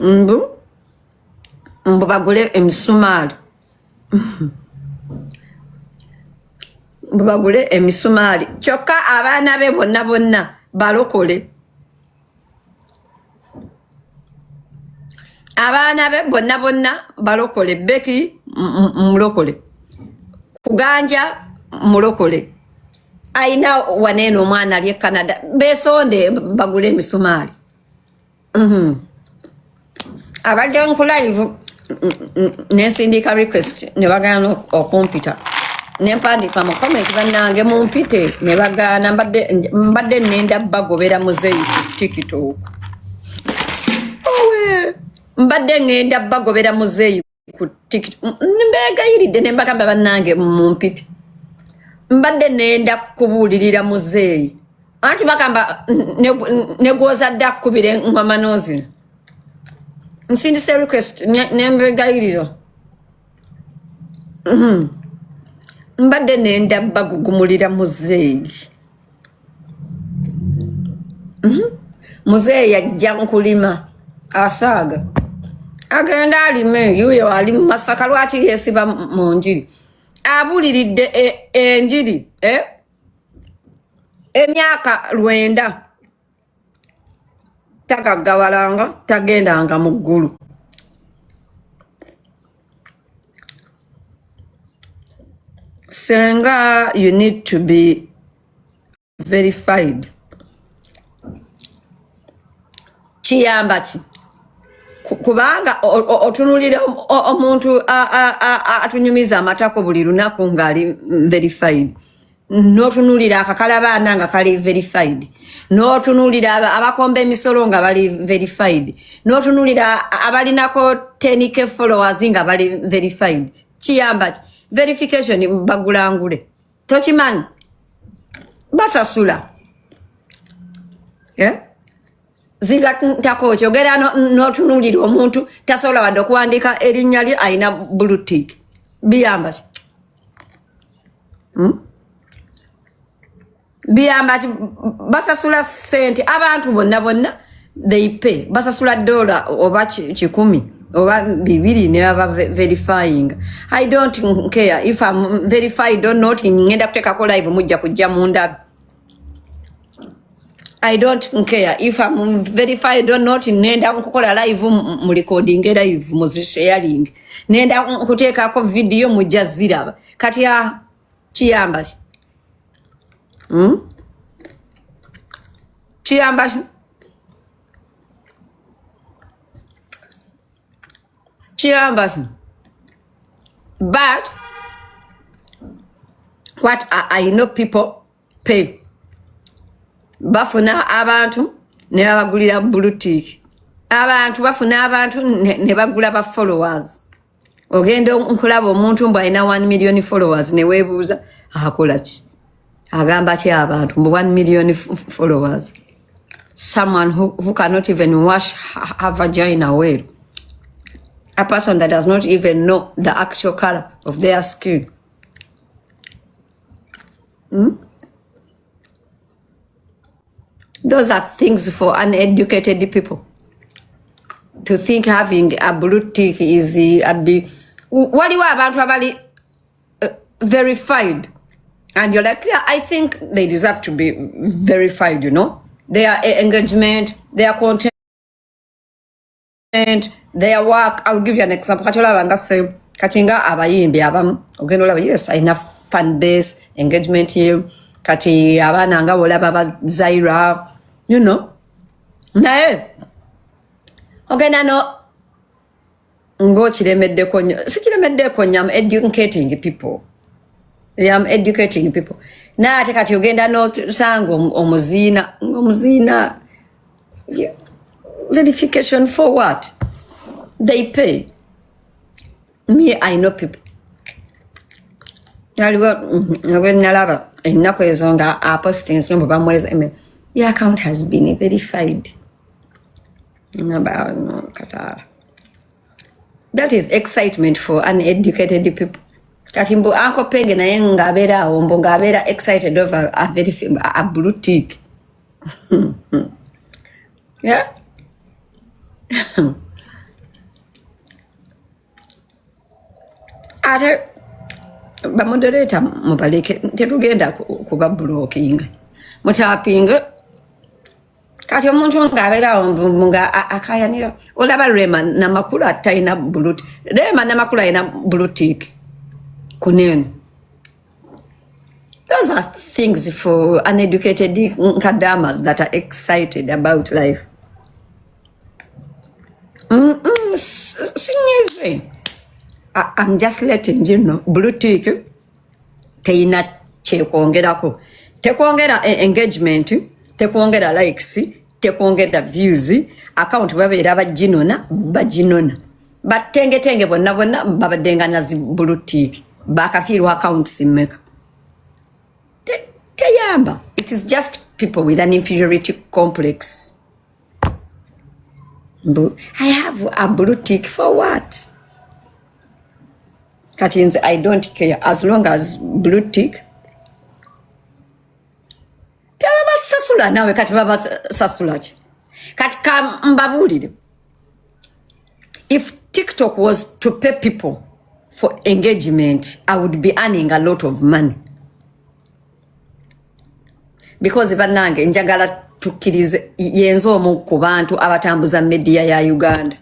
mbu bagule emisumaali mbu bagule emisumaali kyokka abaana be bonna balokole abaana be bonna balokole Beki mulokole kuganja mulokole aina waneeno omwana ali Canada besonde bagule emisumaali abadde nkulive nensindika request ne bagaana okumpita nempandika mu comment bannange mumpite ne bagaana mbadde nenda bagobera muzeeyi ku TikTok owe mbadde ngenda bagobera muzeeyi ku TikTok mbegayiridde ne mbagamba bannange mumpite mbadde nenda kubuulirira muzeeyi anti bagamba ne gwozadde akkubira engoma n'ozina nsindise request nembegayiriro mbadde nenda bagugumulira muzeeyi muzeeyi yajja nkulima asaaga agenda alime yuyo ali mu Masaka lwaki yesiba mu njiri abuliridde enjiri emyaka 9 takagabalanga tagendanga mu ggulu Senga, you need to be verified. Kiyamba ki kubanga otunulira omuntu atunyumiza amatako buli lunaku ngali verified n'otunulira akakalabaana nga kali verified n'otunulira abakomba emisolo nga bali verified n'otunulira abalinako 10k followers nga bali verified. Kiyamba ki verification bagulangule tokimanyi basasula ziga ntako kyogera n'otunulira omuntu tasobola wadde okuwandiika erinnya lye ayina blue tick biyamba ki biyamba ki basasula sente abantu bonna they pay basasula $1 oba 10 oba 2 ne baba verifying. I don't care if I'm verified or not ngenda kuteekako live mujja kujja munda. I don't care if I'm verified or not nenda nkukola live mu recording live mu sharing nenda nkuteekako video mujja ziraba kati ya kiyamba kiyamba but what I know people pay bafuna abantu ne bagulira blue tick abantu bafuna abantu ne bagula ba followers ogenda nkulaba omuntu mbu alina 1 million followers ne weebuuza akola ki agamba ki abantu mbu 1 million followers someone who cannot even wash her vagina well, a person that does not even know the actual color of their skin. Those are things for uneducated people to think having a blue tick is what you abantu abali verified, and you're like, yeah, I think they deserve to be verified, you know, their engagement, their content, their work. I'll give you an example. Katinga abayimbi abam ogendo laba, yes, enough fan base engagement here. Kati abana nga bola baba Zaira, you know. Nae ogenda no ngo kiremedde konyo sikiremedde konyo. I'm educating people. Yeah, I'm educating people. Na ate kati ogenda no sango omuzina yeah. Verification for what? They pay. Me, I know people. Nalaba ennaku ezo nga aposting simbo bamweza email. Your account has been verified. That is excitement for uneducated people. Kati mbu Uncle Penge naye ngabera awo mbu ngabera excited over a blue tick. Yeah. ate bamodereta mubaleke tetugenda kuba blocking mutapinga kati omuntu ng'abeerawo nga akayanira olaba Rema namakulu atalina buluti Rema namakulu alina bulutik kunene. Those are things for uneducated kadamas that are excited about life. I'm just letting you know, blue tick, teina chekongerako. Tekwongera engagement, tekwongera likes, tekwongera views, account babeera baginona. But tenge bonna babadenga nazi blue tick. Bakafiirwa accounts mmeka. Teyamba. It is just people with an inferiority complex. I have a blue tick for what? Kati I don't care as long as blue tick. Tebaba sasula nawe kati baba sasulachi. Kati mbabulire. If TikTok was to pay people for engagement, I would be earning a lot of money. Because banange njagala tukirize yenzo omu ku bantu abatambuza media ya Uganda.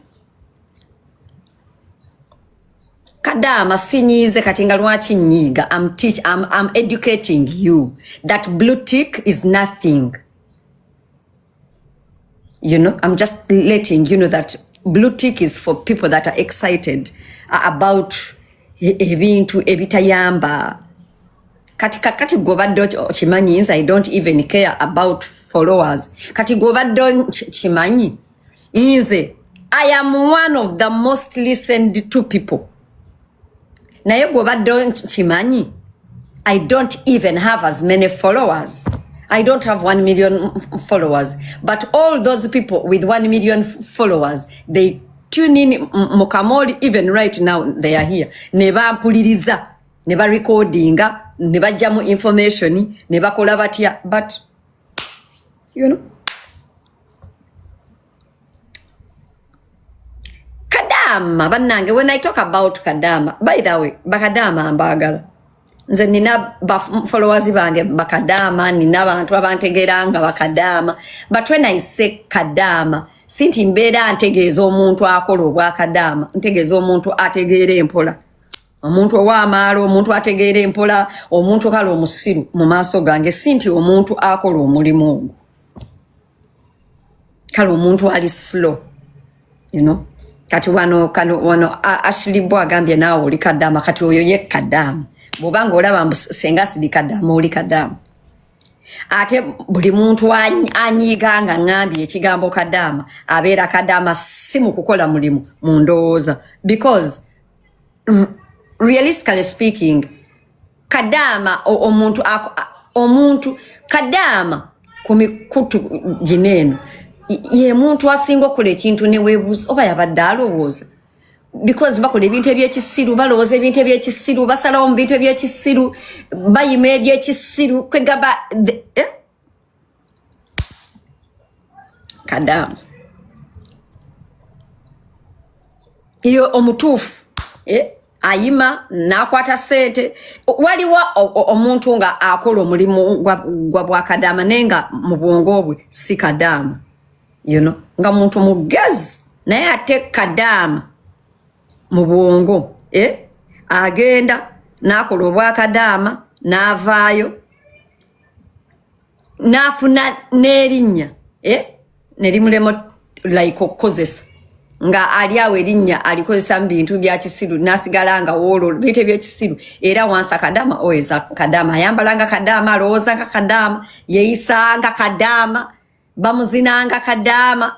Kadama sinyize kati nga lwaki nyiga. I'm educating you that blue tick is nothing. You know, I'm just letting you know that blue tick is for people that are excited about ebintu ebitayamba. Kati gobaddo chimanyi, I don't even care about followers. Kati gobaddo chimanyi, I am one of the most listened to people. Naye gobaddo chimanyi, I don't even have as many followers. I don't have 1 million followers. But all those people with 1 million followers, they tune in Mukamoli, even right now they are here. Neba mpuliriza, neba recordinga, neba jamu information, neba kola batya, but you know. Kadama, banange, when I talk about Kadama, by the way, bakadama ambagala. Nze nina followers bange bakadama, nina bantu abantegeranga bakadama. But when I say kadama, sinti mbeera ntegeeza omuntu akola obwakadama, ntegeeza omuntu ategeera empola. Omuntu ow'amaalo, omuntu ategeera empola, omuntu kale omusiru mu maaso gange, sinti omuntu akola omulimu ogwo. Kale omuntu ali slow, you know. Kati wano Ashley Bwa agambye naawe oli kadama, kati oyo ye kadama. Bobanga olaba Senga sidi kadama oli kadama. Ate buli muntu anyiganga ngambye ekigambo kadama abeera kadama si mu kukola mulimu mu ndowooza, because realistically speaking kadama omuntu kadama ku mikutu ginene ye muntu asinga okukola ekintu ne weebuuza oba yabadde alowooza, because bakola ebintu ebyekisiru, balowooza ebintu ebyekisiru, basalawo mu bintu ebyekisiru, bayima ebyekisiru, kwegamba kadama iyo omutuufu ayima nakwata sente. Waliwo omuntu nga akola omulimu gwa bwakadama nenga mu bwongo bwe si kadama, you know, nga muntu mugezi naye ate kadama mu bwongo agenda nakola obwakadama n'avaayo n'afuna n'erinnya nerimulema like okukozesa nga ali awo erinnya alikozesa mu bintu bya kisiru nasigala nga woolo bintu ebyekisiru. Era wansi kadama oyeza kadama, ayambalanga kadama, alowoozanga kadama, yeeyisanga kadama, bamuzinanga kadama.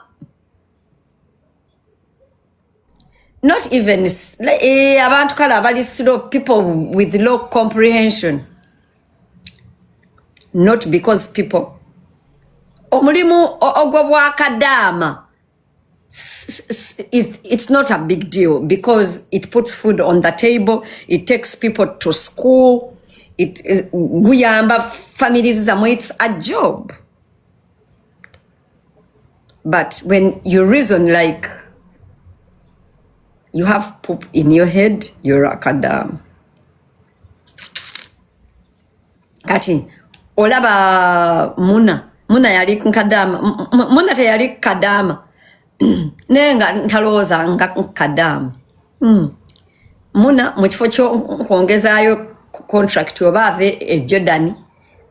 Not even abantu kala abali slow, people with low comprehension. Not because people omulimu ogwa kadama, it's not a big deal because it puts food on the table, it takes people to school, it guyamba families zamwe, it's a job. But when you reason like you have poop in your head, you're a kadam. kati olaba muna yali kadama muna teyali kadama nenga ntaloza nga kadama muna mu kifo kyo kwongezaayo contract oba ave e Jordan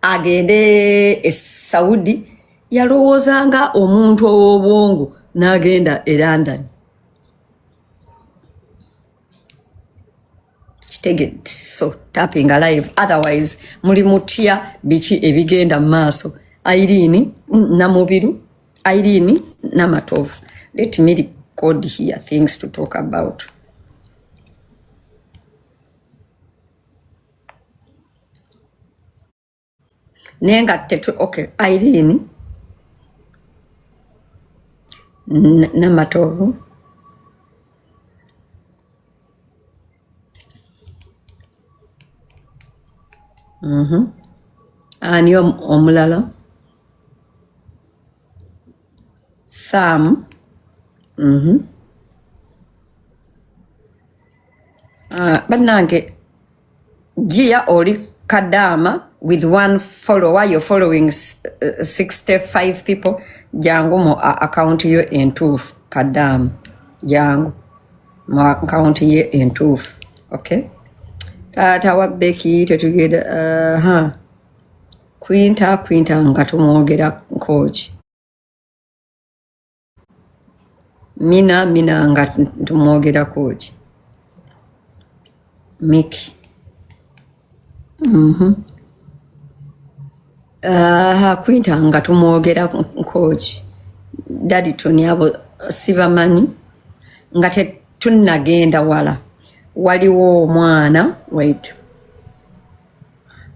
agende e Saudi yalowoozanga omuntu ow'obwongo n'agenda e London. Kitegedde, so tapping alive, otherwise muli mutya biki ebigenda mu maaso. Irene Namubiru, Irene Namatovu. Let me record here things to talk about. Nenga tetu, okay, Irene Namatovu. Ani omulala Sam bannange Gia oli kadama with one follower, you're following 65 people. Jangu mo account yo entuufu kadama jangu mo account ye entuufu. Okay, tata wa Becky tetugenda Quinta nga tumwogera coach Mina nga tumwogera coach Mickey Quinta nga tumwogera coach Daddy Tony abo sibamanyi nga tetunnagenda wala. Waliwo omwana wait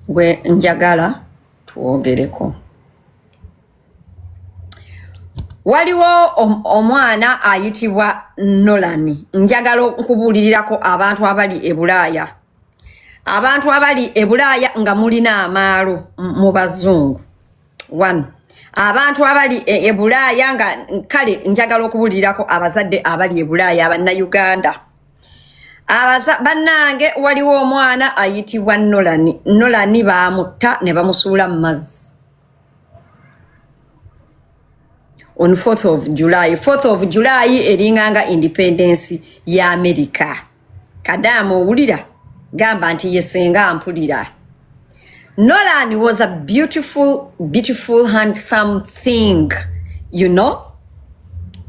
gwe njagala tuwogereko. Waliwo omwana ayitibwa Nolan. Njagala okubuulirirako abantu abali e Bulaaya. Abantu abali e Bulaaya nga mulina amaalo mu bazungu. 1. Abantu abali e Bulaaya nga kale njagala okubuulirirako abazadde abali e Bulaaya Uganda. Bannange waliwo omwana ayitibwa Nolan. Nolan baamutta ne bamusuula mu mazzi. On 4th of July. 4th of July eringanga independence ya America. Kadamu owulira gamba nti ye Senga ampulira. Nolan was a beautiful handsome thing, you know.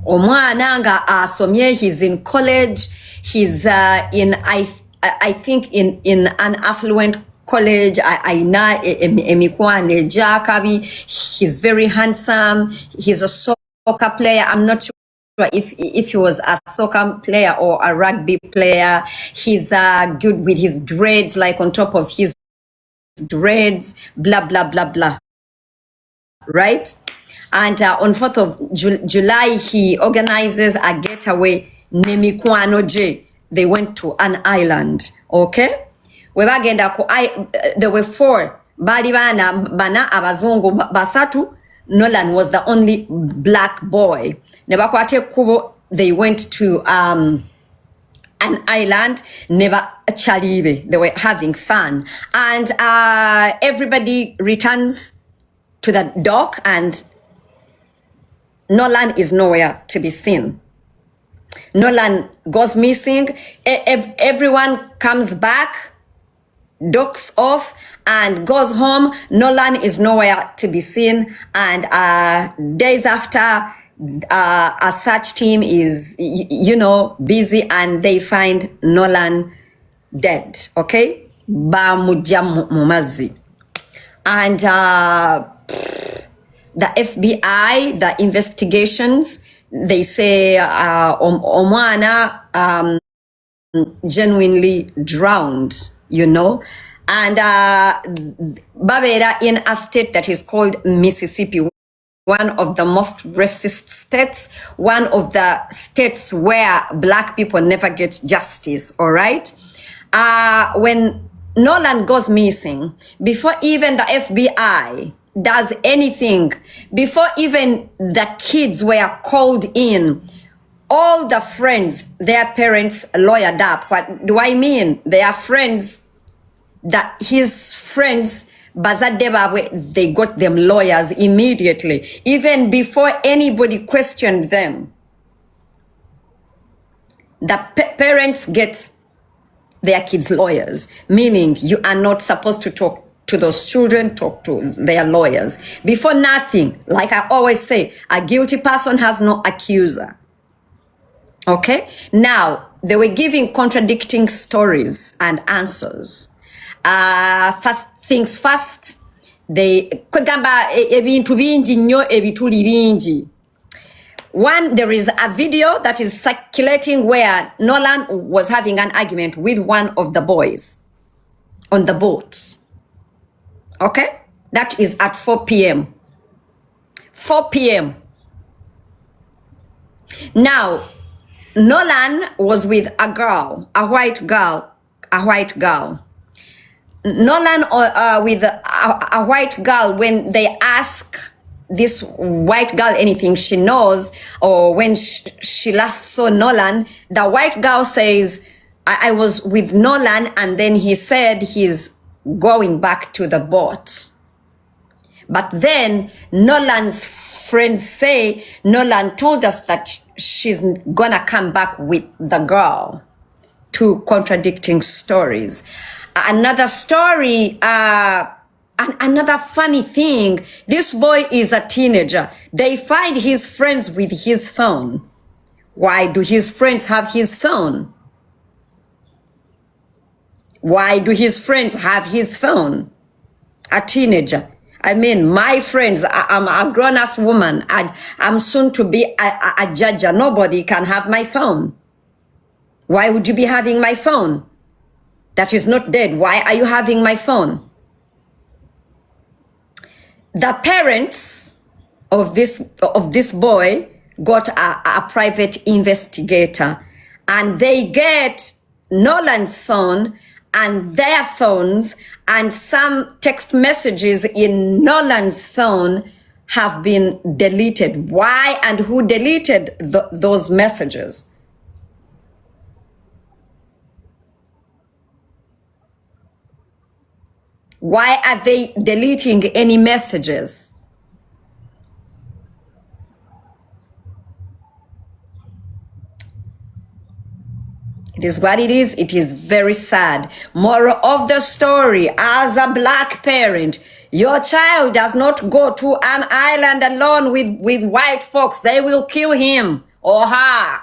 Omwana nga asomye, he's in college, he's in I think in an affluent college. Aina emikwane jakabi. He's very handsome. He's a soccer player. I'm not sure if he was a soccer player or a rugby player. He's good with his grades, like on top of his grades, blah blah blah blah, right? And on 4th of July he organizes a getaway nemikwano je. They went to an island. Okay, there were 4 bali bana abazungu basatu. Nolan was the only black boy. Nebakwate kubo, they went to an island, never chalibe. They were having fun. And everybody returns to the dock and Nolan is nowhere to be seen. Nolan goes missing. Everyone comes back, docks off and goes home. Nolan is nowhere to be seen. And days after, a search team is, busy and they find Nolan dead. Okay? Bamuja mumazi. And the FBI, the investigations, they say Omwana genuinely drowned, and Babera in a state that is called Mississippi, one of the most racist states, one of the states where black people never get justice, all right? When Nolan goes missing, before even the FBI does anything, before even the kids were called in, all the friends, their parents lawyered up. What do I mean? Their friends, his friends bazadde baabwe, they got them lawyers immediately, even before anybody questioned them. The parents get their kids lawyers, meaning you are not supposed to talk to those children, talk to their lawyers. Before nothing, like I always say, a guilty person has no accuser. Okay? Now, they were giving contradicting stories and answers. First things first, kwegamba ebintu bingi nnyo ebituli bingi. One, there is a video that is circulating where Nolan was having an argument with one of the boys on the boat. Okay? That is at 4 p.m. 4 p.m. Now, Nolan was with a girl, a white girl. Nolan with a white girl, when they ask this white girl anything she knows, or when she last saw Nolan, the white girl says, I was with Nolan, and then he said he's going back to the boat. But then Nolan's friends say Nolan told us that she's gonna come back with the girl. Two contradicting stories. Another story, another funny thing, this boy is a teenager. They find his friends with his phone. Why do his friends have his phone? Why do his friends have his phone? A teenager. I mean, my friends, I'm a grown-ass woman. I'm soon to be a judge. Nobody can have my phone. Why would you be having my phone? That is not dead. Why are you having my phone? The parents of this boy got a private investigator, and they get Nolan's phone and their phones, and some text messages in Nolan's phone have been deleted. Why and who deleted those messages? Why are they deleting any messages? It is what it is. It is very sad. Moral of the story, as a black parent, your child does not go to an island alone with white folks. They will kill him or her.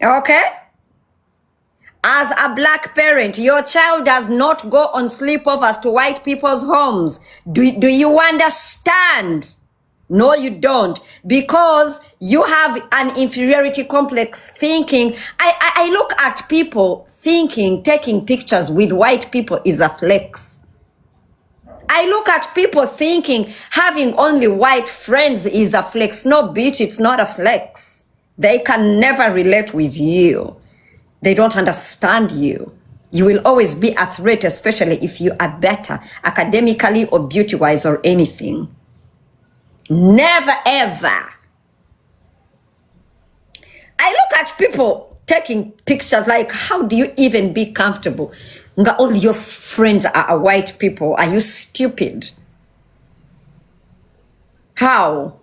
Okay? As a black parent, your child does not go on sleepovers to white people's homes. Do you understand? No, you don't, because you have an inferiority complex thinking. I look at people thinking taking pictures with white people is a flex. I look at people thinking having only white friends is a flex. No, bitch, it's not a flex. They can never relate with you. They don't understand you. You will always be a threat, especially if you are better academically or beauty-wise or anything. Never ever. I look at people taking pictures like, how do you even be comfortable? All your friends are white people. Are you stupid? How?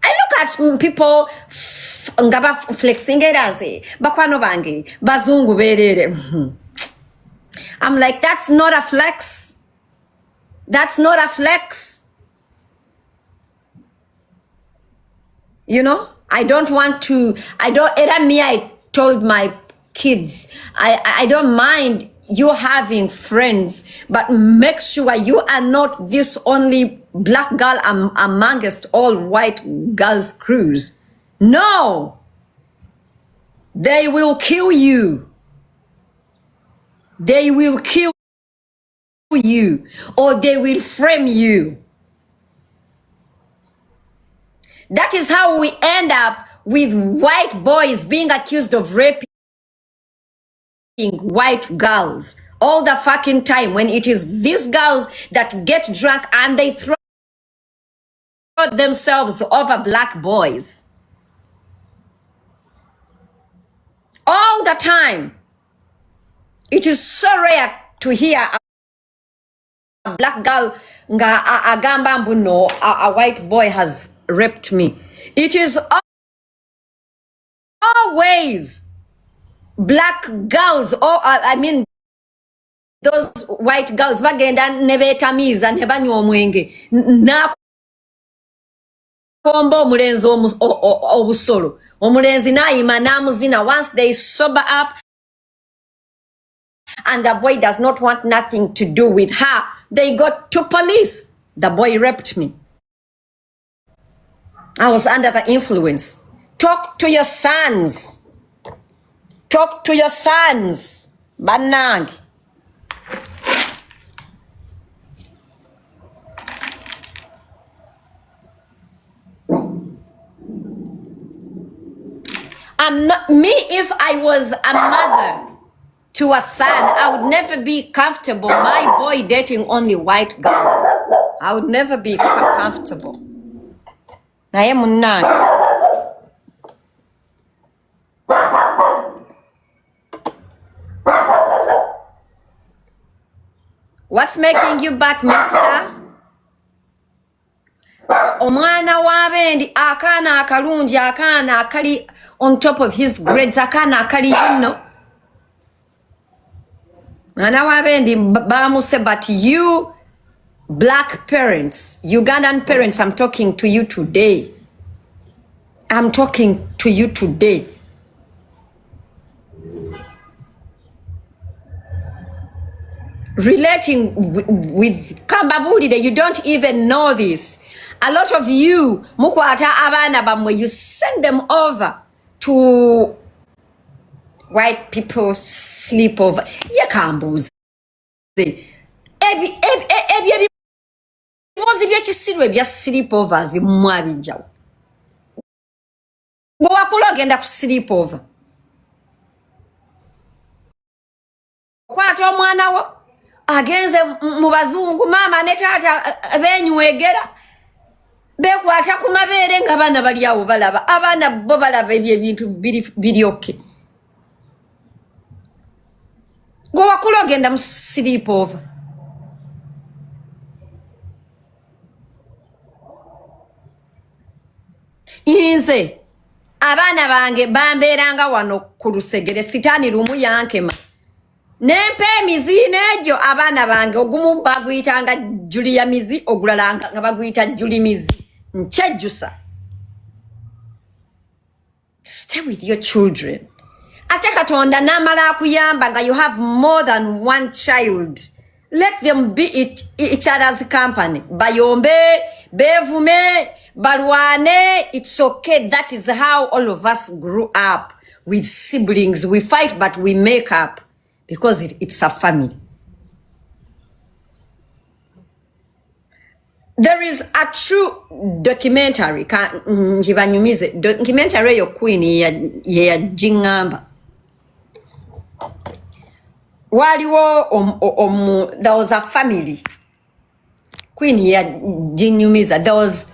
I look at people ngaba flexing eraze bakwano bange bazungu berere. I'm like, that's not a flex. That's not a flex. You know, I don't, era me, I told my kids, I don't mind you having friends, but make sure you are not this only black girl amongst all white girls' crews. No, they will kill you. They will kill you, or they will frame you. That is how we end up with white boys being accused of raping white girls all the fucking time, when it is these girls that get drunk and they throw themselves over black boys. All the time. It is so rare to hear black girl nga agamba mbu no a white boy has raped me. It is always black girls, or I mean those white girls bagenda nebetamiza nebanywa omwenge na kombo omulenzi obusolo omulenzi nayima namuzina. Once they sober up and the boy does not want nothing to do with her, they got to police. The boy raped me. I was under the influence. Talk to your sons. Talk to your sons. Banang. If I was a mother to a son, I would never be comfortable. My boy dating only white girls. I would never be comfortable. I am not. What's making you back, mister? Omwana wabendi akana akalungi akana akali on top of his grades akana akali mwana wabendi bamuse. But you black parents, Ugandan parents, I'm talking to you today. I'm talking to you today. Relating with Kambabulide, you don't even know this. A lot of you, mukwata abana bamwe, you send them over to white people sleepover. Yakambuze. Mozi byekisirwe bya sleepovers mwabijjawo. Ngo wakula ogenda ku sleepover. Kwata omwana wo agenze mu bazungu mama ne tata benywegera. Bekwata ku mabeere nga abaana bali awo balaba. Abaana bo balaba ebintu biri okay. Ngo wakula ogenda mu sleepover. Inze abaana bange bambeeranga wano ku Lusegere sitaani lumu yankema. Nempe emizi n'egyo abaana bange ogumu baguyitanga Julia mizi ogulala nga baguyita Juli mizi. Nchejjusa. Stay with your children. Ate Katonda n'amala akuyamba nga you have more than one child. Let them be each other's company. Bayombe, bevume, balwane, it's okay. That is how all of us grew up with siblings. We fight, but we make up because it's a family. There is a true documentary. Documentary yo Queen ya Jingamba. Waliwo there was a family. Queen ya Jinyumiza. There was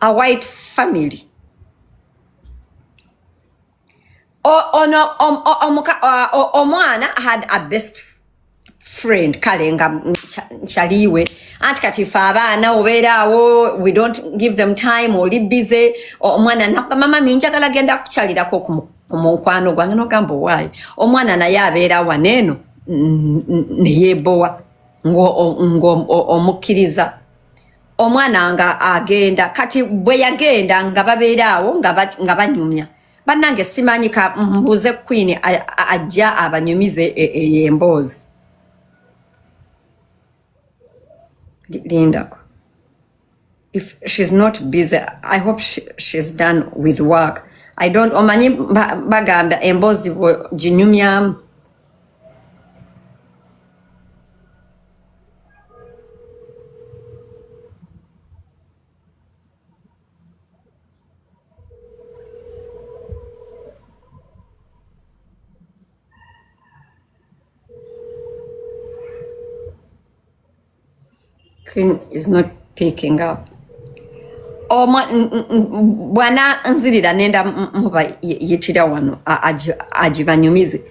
a white family. Omwana had a best friend Kalenga Nchaliwe. Anti katifa abaana obeerawo, we don't give them time, oli busy. Omwana mama minjagala genda kukyalirako ku mukwano gwange n'ogamba owaayi. Omwana naye abeera waneeno neyeebowa ng'omukkiriza. Omwana nga agenda kati bwe yagenda nga babeeraawo nga banyumya. Bannange simanyi ka mbuze Queen ajja abanyumize emboozi. Linda, if she's not busy, I hope she's done with work. I don't omanyi bagamba emboozi jinyumyamu. Queen is not picking up. Bwana nzirira nenda muba yitira wano ajibanyumize.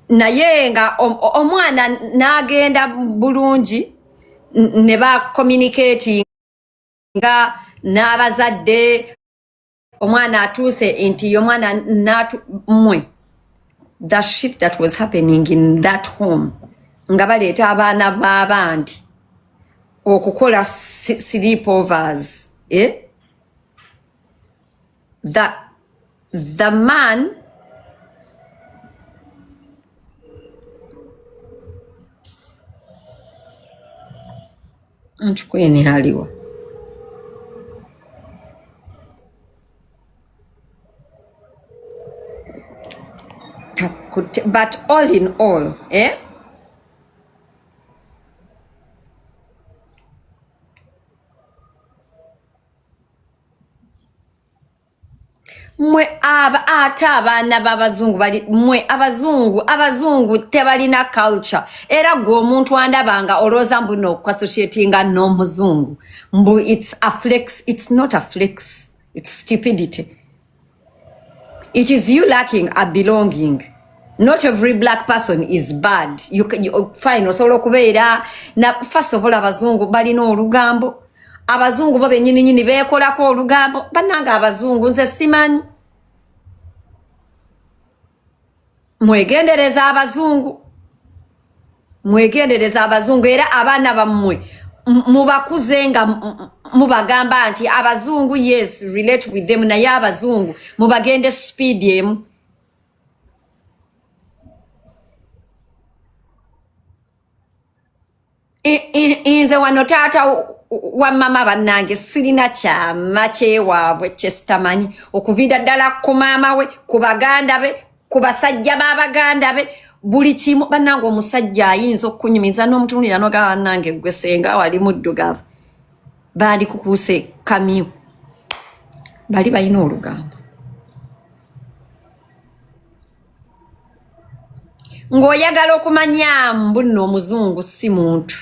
Naye nga omwana nagenda bulungi ne communicating nga n'abazadde omwana atuuse nti omwana mmwe. The shit that was happening in that home nga baleeta abaana b'abandi okukola sleepovers. The man nchukweni aliwa but all in all, mwe ate abaana b'abazungu bali mwe abazungu tebalina culture era gwe omuntu andabanga olowooza mbuno okuassociatinga n'omuzungu mbu it's a flex. It's not a flex, it's stupidity. It is you lacking a belonging. Not every black person is bad. You fine osobola okubeera na first of all abazungu balina olugambo. Abazungu bo bennyini beekolako olugambo. Bannanga abazungu nze simanyi. Mwegendereza abazungu era abaana bammwe mubakuze nga mubagamba nti abazungu yes relate with them naye abazungu mubagende speed emu. Inze wano taata wa mama bannange sirina kyama kyewaabwe kyesitamanyi okuviira ddala ku maama we ku baganda be ku basajja b'abaganda be buli kimu. Bannange omusajja ayinza okunyumiza n'omutunulira noga bannange gwe Senga wali muddugavu bandi kukuuse kamyu bali balina olugambo. Ng'oyagala okumanya mbuno omuzungu si muntu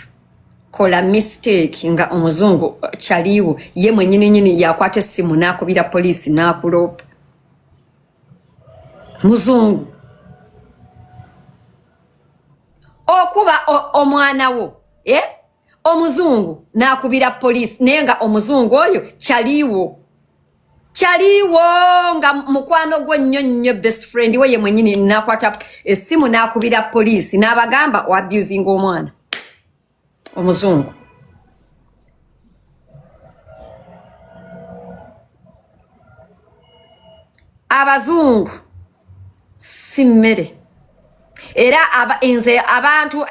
kola mistake nga omuzungu kyaliwo ye mwennyini yakwata essimu n'akubira poliisi n'akulopa. Muzungu okuba omwana wo omuzungu n'akubira poliisi naye nga omuzungu oyo kyaliwo nga mukwano gwo nnyo best friend we ye mwennyini n'akwata essimu n'akubira poliisi n'abagamba o abusing omwana omuzungu. Abazungu si mmere era nze abantu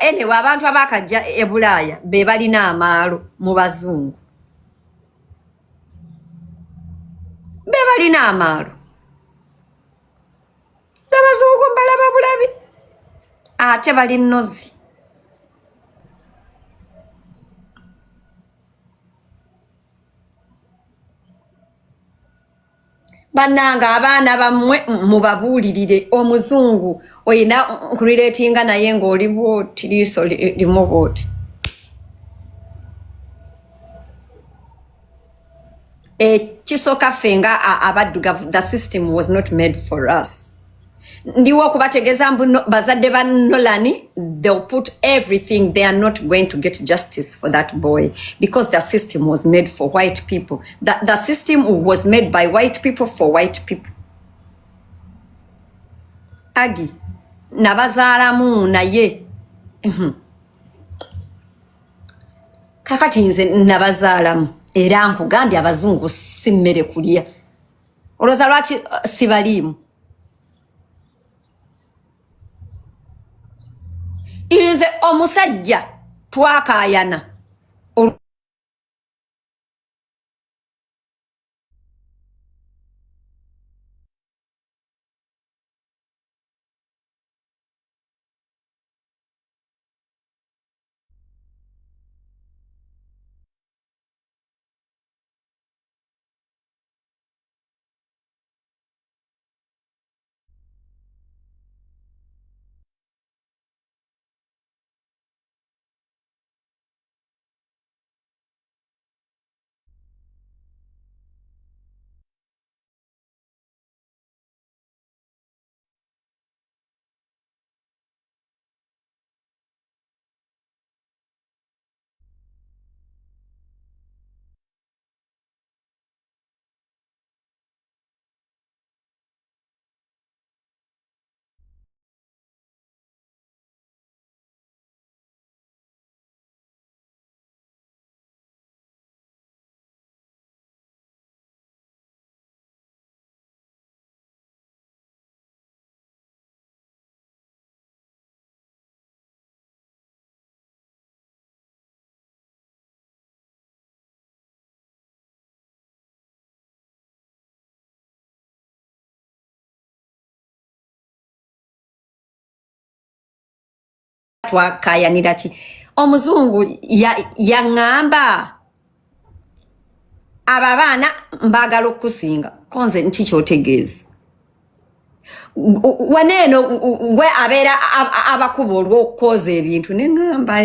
abakajja e Bulaaya be balina amaalo mu bazungu, be balina amaalo. Abazungu mbalaba bulabi ate bali nnozi. Bannanga abaana bammwe mubabuulirire omuzungu oyina kuriretinga naye ng'oli bwoti liiso limu bwoti. Kisooka ffe nga abaddugavu, the system was not made for us. Ndiwo okubategeeza mbu bazadde ba Nolani, they'll put everything. They are not going to get justice for that boy because the system was made for white people. The system was made by white people for white people. Agi nabazaalamu naye kakati nze nabazaalamu era nkugambye abazungu si mmere kulya. Olowooza lwaki sibaliimu? Nze omusajja twakaayana twakayanira ki omuzungu yaŋŋamba abo abaana mbagala okusinga konze nti kyotegeeza waneeno gwe abeera abakuba olw'okukoza ebintu neŋŋamba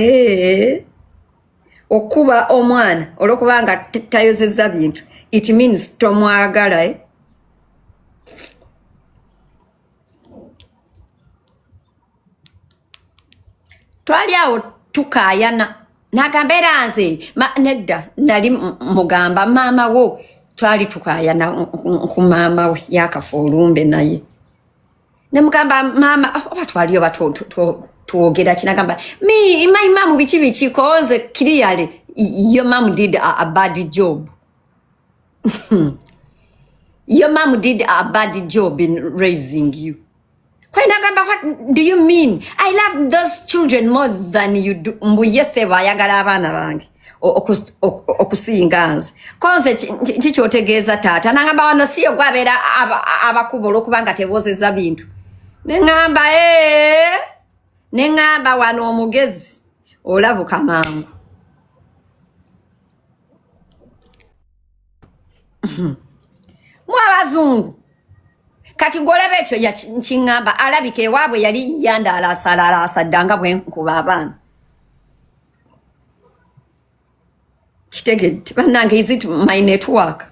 okuba omwana olw'okubanga tayozezza bintu it means tomwagala twali awo tukayana nagamba era nze nedda nali mugamba maama wo twali tukayana ku maama we yakafa olumbe naye nemugamba maama oba twali oba twogera kinagamba my mom biki cause clearly your mom did a bad job your mom did a bad job in raising you. What do you mean? I love those children more than you do. Mbuyese bayagala abana bange okusinga nze konze kikyotegeeza taata nangamba wano siyo gwabeera abakuba olwokubanga tebozeza bintu neŋŋamba wano omugezi olabuka mangu mu abazungu kati golaba ekyo yakiŋŋamba alabika ewaabwe yali yandalaasa ddanga bwe nkuba abaana kitegedde bannange is it my network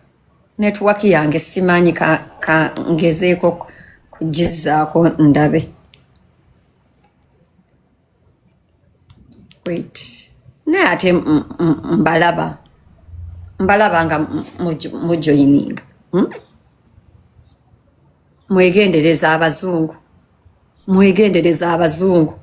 yange simanyi kangezeeko kugizaako ndabe wait naye ate mbalaba nga mujoyininga mwegendereza abazungu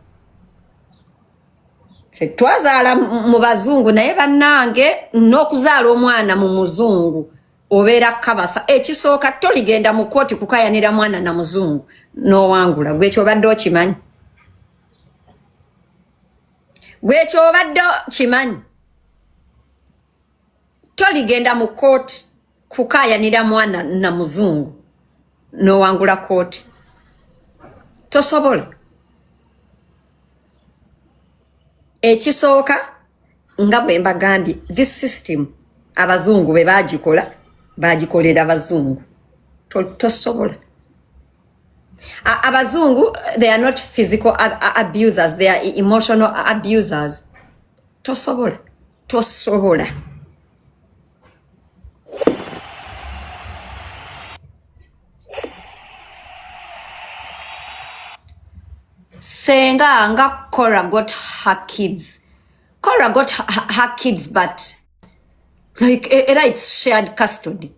fe twazaala mu bazungu naye bannange n'okuzaala omwana mu muzungu obeera kabasa ekisooka toligenda mu kooti kukayanira mwana na muzungu n'owangula gwekyo obadde okimanyi toligenda mu kooti kukayanira mwana na muzungu n'owangula kooti tosobola ekisooka nga bwe mbagambye this system abazungu bwe bagikolera abazungu tosobola abazungu they are not physical abusers, they are emotional abusers tosobola Senga nga Cora got her kids. Cora got her kids, but like it's shared custody.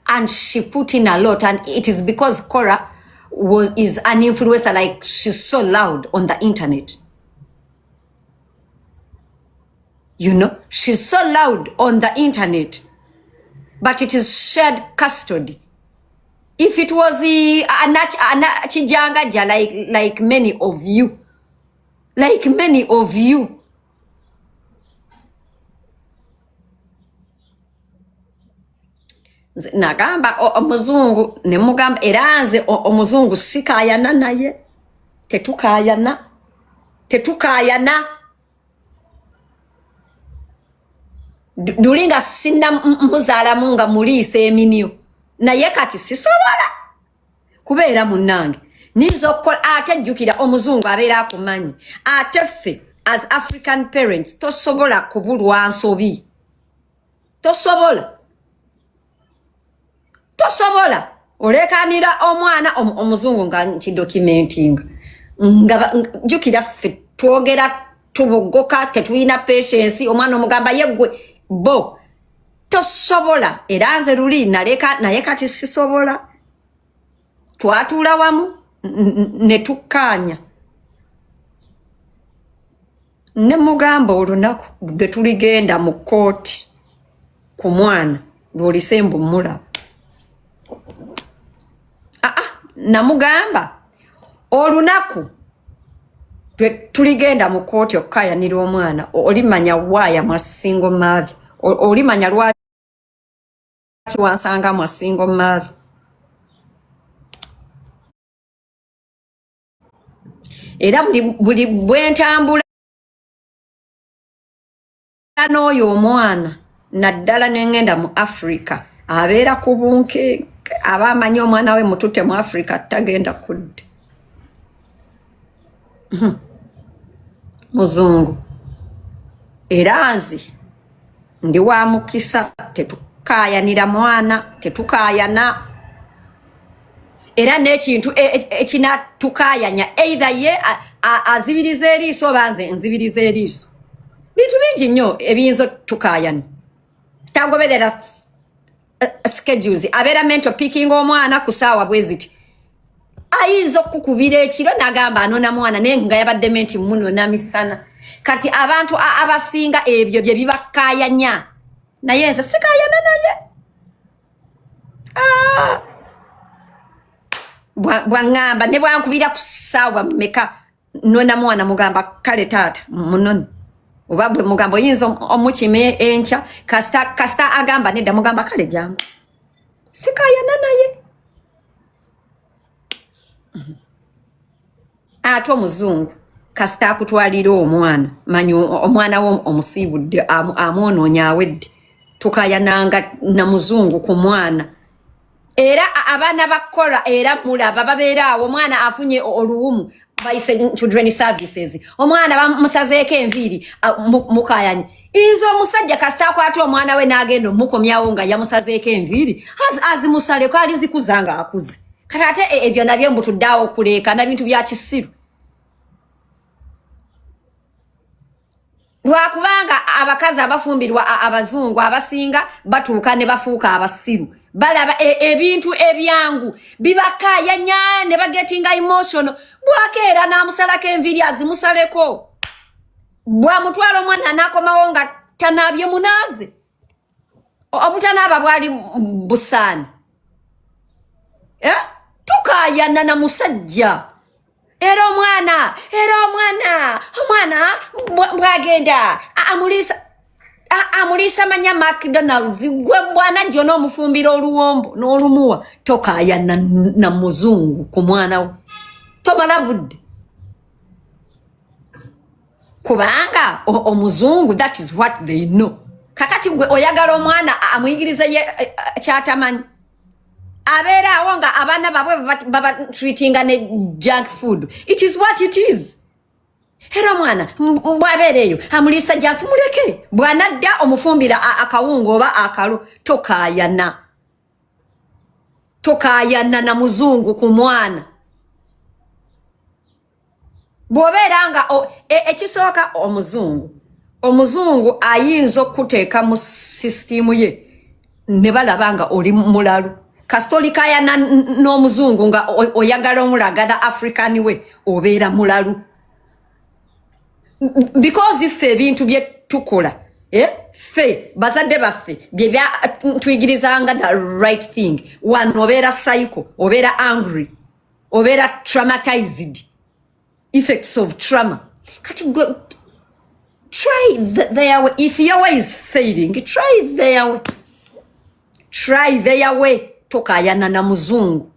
And she put in a lot, and it is because Cora is an influencer, like she's so loud on the internet. You know, she's so loud on the internet, but it is shared custody. If it was Chijangaja, like many of you, nagamba omuzungu nemugamba eranze omuzungu sikayana naye tetukayana dulinga sinna muzaala munga muliisa eminyo naye kati sisobola kubeera munnange nizo okukola ate jjukira omuzungu abeera akumanyi ate ffe as African parents tosobola kubulwa nsobi tosobola olekanira omwana omuzungu nga nkidocumentinga nga jjukira ffe twogera tubogoka tetulina patience omwana omugamba yeggwe bo tosobola era nze luli naleka naye kati sisobola twatuula wamu ne tukkaanya ne mugamba olunaku lwe tuligenda mu kooti ku mwana lwolisembu mulaba namugamba olunaku lwe tuligenda mu kooti okukayanira omwana olimanya waya mwasingo mavi olimanya lwaki wansanga mwasingo mavi era buli bwentambula n'oyo omwana naddala n'engenda mu Africa abeera ku bunke abamanyi omwana we mututte mu Africa tagenda kudda. Muzungu era nzi ndi wa mukisa tetukayanira mwana tetukayana era n'ekintu ekina tukayanya either ye azibiriza eriiso oba nze nzibiriza eriiso bintu bingi nnyo ebiyinza tukayana tagoberera schedules abeera mental picking omwana ku ssaawa bwe ziti ayinza okukubira ekiro n'agamba anona mwana naye nga yabadde menti munona misana kati abantu abasinga ebyo bye bibakayanya naye nze sikayana naye bwangamba ne bwankubira ku ssaawa mmeka nona mwana mugamba kale taata munoni oba bwe mugamba oyinza omukime enkya kasita agamba nedda mugamba kale jangu sikayana naye. Ate omuzungu kasita akutwalira omwana manyi omwana wo omusiibudde amwonoonya awedde tukayananga na muzungu ku mwana era abaana bakola era mulaba babeera awo omwana afunye oluwumu bayise children services omwana bamusazeeko enviiri mukayanye inzo omusajja kasita akwata omwana we n'agenda omukomyawo nga yamusazeeko enviiri azimusaleko alizikuzanga akuze kati ate ebyo nabyo mbutuddeawo okuleeka na bintu bya kisiru lwakubanga abakazi abafumbirwa abazungu abasinga batuuka ne bafuuka abasiru balaba ebintu ebyangu bibakayanya ne bagetinga emotional bwakeera n'amusalako enviiri azimusaleko bwamutwala omwana n'akomawo nga tanaabye munaaze obutanaaba bwali busaani tukayana na musajja era omwana bwagenda amulisa manya McDonald's gwe bwana jjo n'omufumbira oluwombo n'olumuwa tokayana na muzungu ku mwana we tomala budde kubanga omuzungu that is what they know kakati gwe oyagala omwana amuyigiriza ye kyatamanyi abeera awo nga abaana babwe baba treatinga ne junk food it is what it is era omwana bwabeereeyo amulisa junk muleke bwanadda omufumbira akawunga oba akalo tokayana na muzungu ku mwana bw'obeera nga ekisooka omuzungu ayinza okuteeka mu sisitimu ye ne balaba nga oli mulalu kasitolikayana n'omuzungu nga oyagala omulagala African we obeera mulalu because iffe ebintu bye tukola ffe bazadde baffe bye tuyigirizanga the right thing wano obeera psycho obeera angry obeera traumatized effects of trauma kati gwe try their way if your way is failing try their way tokayana na muzungu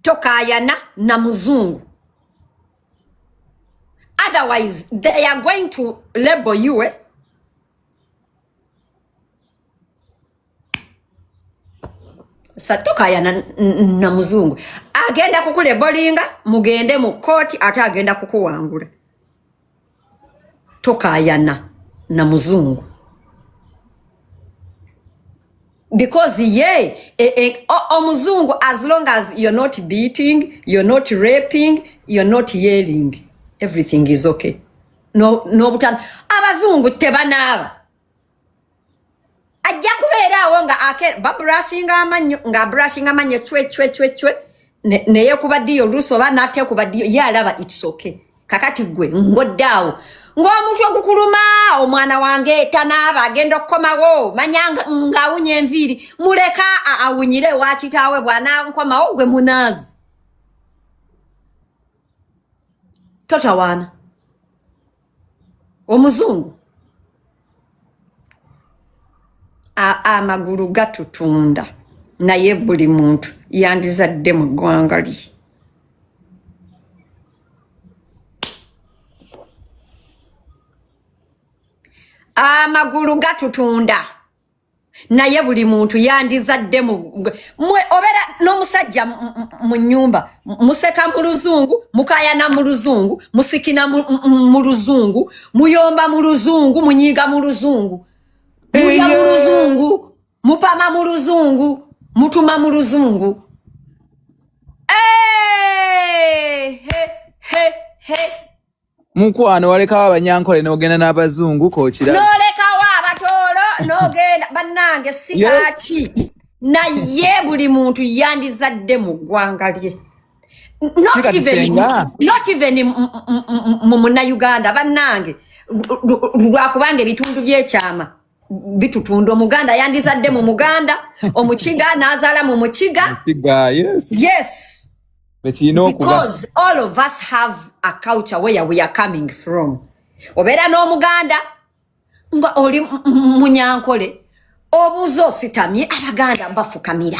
tokayana na muzungu otherwise they are going to label you satokayana na muzungu agenda kukulebolinga mugende mu court ate agenda kukuwangula tokayana na muzungu because omuzungu as long as you're not beating you're not raping you're not yelling everything is okay no butana abazungu tebanaaba ajja kubeera awo nga brushing amannyo chwe neye kubaddiyo oluusi oba n'ate kubaddiyo ye alaba it's okay kakati gwe ngoddeawo ng'omuntu ogukuluma omwana wange tanaaba agenda okukomawo manya ng'awunya enviiri muleka awunyire wa kitaawe bw'anankomawo gwe munaazi totawaana omuzungu amagulu gatutunda naye buli muntu yandizadde mu ggwanga lye. Amagulu gatutunda naye buli muntu yandizadde mwe obera n'omusajja mu nnyumba museka mu luzungu mukayana mu luzungu musikina mu luzungu muyomba mu luzungu munyiga mu luzungu mulya mu luzungu mupama mu luzungu mutuma mu luzungu. Mukwano walekawo abanyankole n'ogenda n'abazungu kookira n'olekawo abatolo n'ogenda bannange sikaki naye buli muntu yandizadde mu ggwanga lye. Not even mu Munnayuganda bannange lwakubanga ebitundu by'ekyama bitutunda. Omuganda yandizadde mu Muganda, Omukiga n'azaala mu Mukiga. Yes. Because all of us have a culture where we are coming from. Obera n'Omuganda nga oli Munyankole obuuza ositamye Abaganda bafukamira.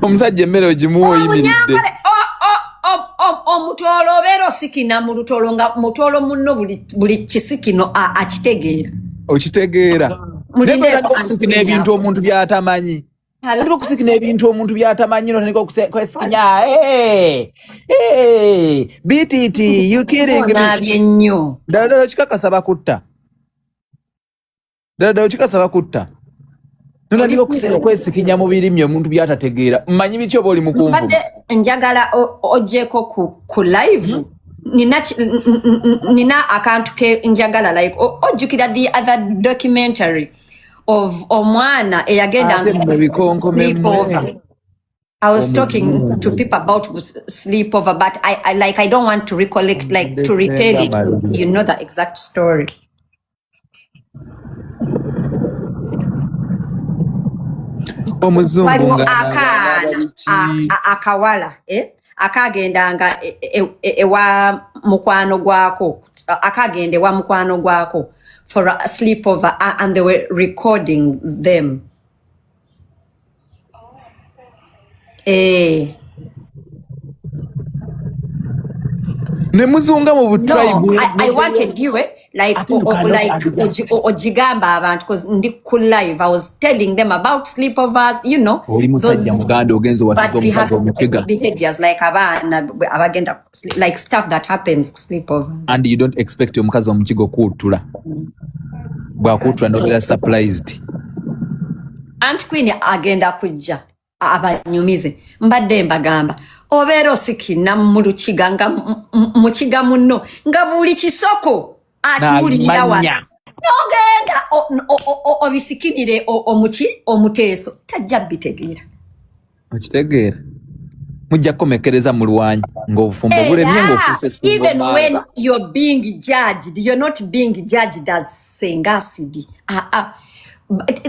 Omusajja emmere ogimuwa oyimiridde. Omutolo obeera osikina mu lutolo nga mutolo munno buli kisikino akitegeera. Okitegeera. Okusikina ebintu omuntu by'atamanyi. Olwo okusikina ebintu omuntu by'atamanyi n'otandika okwesikinya. BTT, you kidding me? Nabye nnyo. Ddala okikakasa bakutta. Ddala okikakasa bakutta. Notandika okwesikinya mu birimi omuntu by'atategeera. Mmanyi biki oba oli mukunvu. Mbadde njagala ogyeko ku live. Nina akantu ke njagala like ojjukira the other documentary of omwana eyagenda sleepover. I was talking to people about sleepover, but I don't want to recollect, like to retell it. You know the exact story. Omuzungu akawala akagendanga ewa mukwano gwako akagenda ewa mukwano gwako for a sleepover and they were recording them. Ne muzunga mu tribe. I wanted you like ojigamba abantu because ndi ku live I was telling them about sleepovers, you know, oli musajja muganda ogenzo wasizo mukazi omutega behaviors like abagenda like stuff that happens sleepovers, and you don't expect your mukazi omukigo kuutula bwakutula ndobera surprised. Aunt Queen agenda kujja abanyumize mbadde mbagamba obeera osikina mu Lukiga nga mukiga munno nga buli kisoko akiwulirira wano n'ogenda obisikinire omuteeso tajja bitegeera. Okitegeera mujja kukomekereza mu lwanyi ng'obufumbo bulemye ng'ofuuse. Even when you're being judged, you're not being judged as Senga.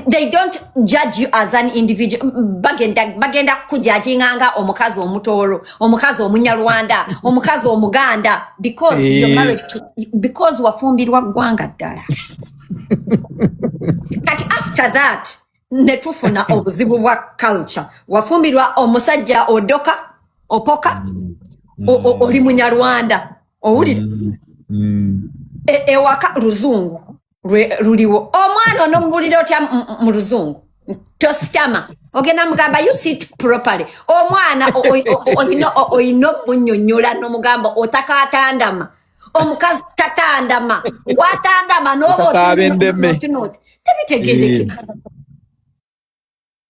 They don't judge you as an individual. Bagenda kujudginganga omukazi omutoro, omukazi omunyarwanda, omukazi omuganda because you're married to, because wafumbirwa ggwanga ddala. Kati after that netufuna obuzibu bwa culture. Wafumbirwa omusajja odoka opoka oli munyarwanda owulira ewaka luzungu luliwo omwana onomubulira otya mu luzungu tositama ogenda mugamba you sit properly omwana oyina omunyonyola n'omugamba otakatandama omukazi tatandama watandama tebitegerekeka.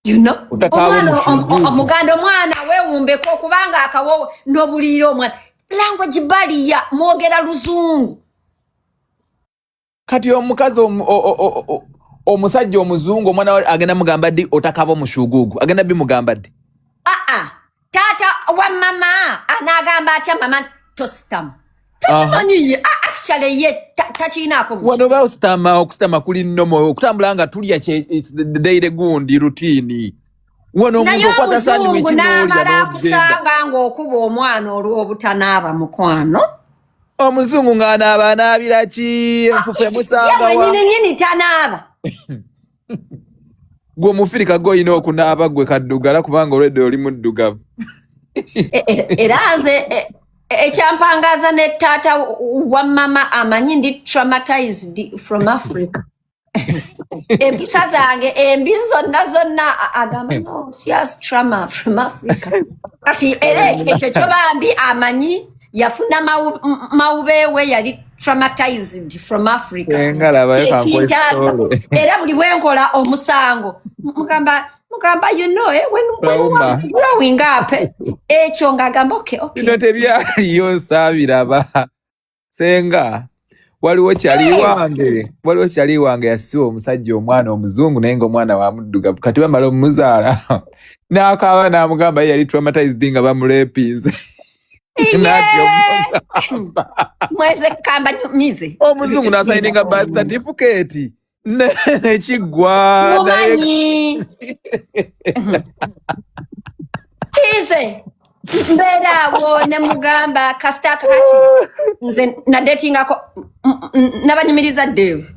You know, omuganda omwana weewumbeko okubanga akawowo n'obulira omwana language barrier mwogera luzungu. Kati omukazi omusajja omuzungu omwana agenda mugamba ddi otakaba omushugugu agenda bimugamba ddi? Taata wa mama anagamba atya mama tositama takimanyiye actually ye takiinaako wano okusitama kuli nnomo okutambula nga tulya it's the daily gundi routine wano omuntu okwata sandwich n'amala akusanga ng'okuba omwana olw'obutanaaba mukwano. Omuzungu ng'anaaba anaabira ki enfufu emusanga wa nyini tanaaba Gwe mufirika go ino okunaaba gwe kaddugala kubanga olwedde oli muddugavu. Era nze ekyampangaza ne taata wa mama amanyi ndi traumatized from Africa. Empisa zange embi zonna agamba no, she has trauma from Africa. Kati era ekyo kyo bambi amanyi yafuna mawubewe yali traumatized from Africa. Era buli bwenkola omusango mugamba you know when growing up ekyo ngagamba okay bino tebyaliyo saabiraba Senga waliwo kyali wange yasiwa omusajja omwana omuzungu naye ng'omwana wa muddugavu kati bamala omuzaala n'akaaba n'amugamba yali traumatized nga bamulepinze. Mweze kamba mize omuzungu n'asayininga birth certificate nekiggwa mumanyi kize mbeerawo ne mugamba kasita kati nze nadetingako nabanyumiriza Dave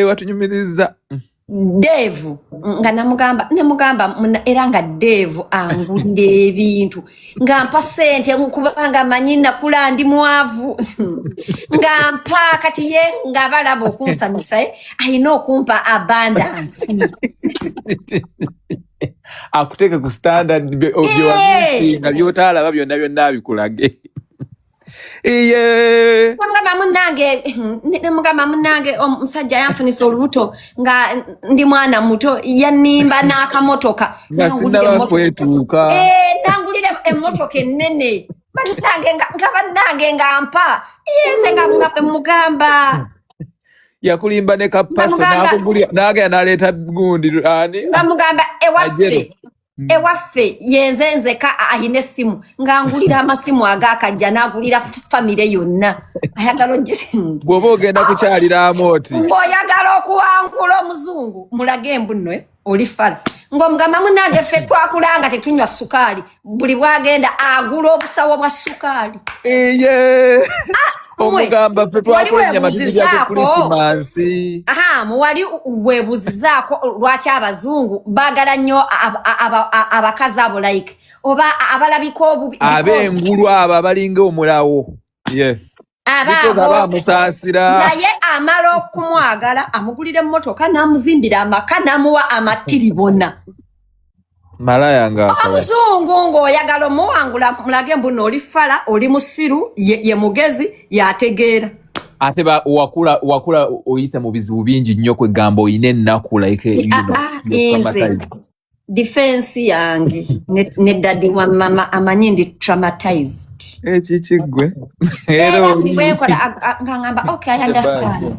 watunyumiriza Dave nga namugamba era nga Dave angudde ebintu nga mpa sente kubanga manyi nakula ndi mwavu nga mpa kati ye nga balaba okunsanyusa ayina okumpa abundance akuteke ku standard nga byotaalaba byonna abikulage. Mugamba munange omusajja yanfunisa olubuto nga ndi mwana muto yanimba n'akamotoka nangulire emmotoka ennene bannange nga mpa yenze nga mugamba yakulimba ne kapaso n'agenda n'aleeta gundi nga mugamba ewaffe yenze nzeka ayina essimu ng'angulira amasimu agakajja n'agulira famire yonna ayagala bw'oba ogenda kukyalira amooti ng'oyagala okuwangula omuzungu mulage embuno oli fala ng'omugamba munange ffe twakulanga tetunywa sukaali buli bwagenda agula obusawo bwa sukaali omugamba ffe twakula ennyama tujja ku Krisimansi. Muwali weebuzizaako lwaki abazungu baagala nnyo abakazi abo like oba abalabika obubi ab'engulu abo abalinga omulawo abamusaasira naye amala okumwagala amugulira emmotoka n'amuzimbira amaka n'amuwa amatiribona malaya nga omuzungu ng'oyagala omuwangula mulage mbuno oli fala oli musiru ye mugezi yategeera ate wakula oyise mu bizibu bingi nnyo kwegamba oyina ennaku like nze defense yange ne daddy wa mama amanyi ndi traumatized ekikigwe bwenkola ngangamba okay I understand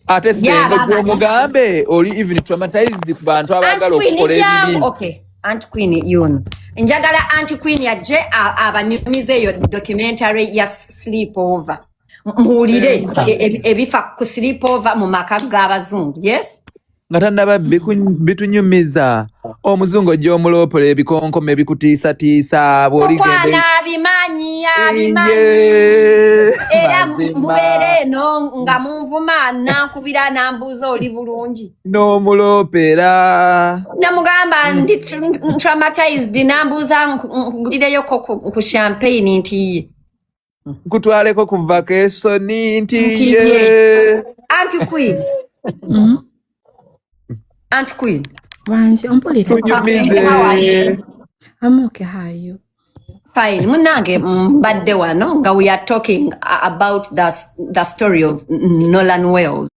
ate Senga gwomugambe oli even traumatized ku bantu abagala okukola ebibi. Okay, Aunt Queen yuno njagala Aunt Queen yaje abanyumize eyo documentary ya sleepover muwulire ebifa ku sleepover mu maka g'abazungu. Yes nga tannaba bitunyumiza omuzungu ojja omuloopola ebikonkome bikutiisatiisa bw'oligenda abimanyi era mubeere eno nga munvuma nankubira nambuuza oli bulungi n'omuloopera namugamba ndi traumatized nambuuza nkugulireyo ku champagne nti ye nkutwaleko ku vacation nti ye Aunt Queen Aunt Queen. Wanji, ompulira. I'm okay, how are you? Fine. Munange mbadde wano nga we are talking about the story of Nolan Wells.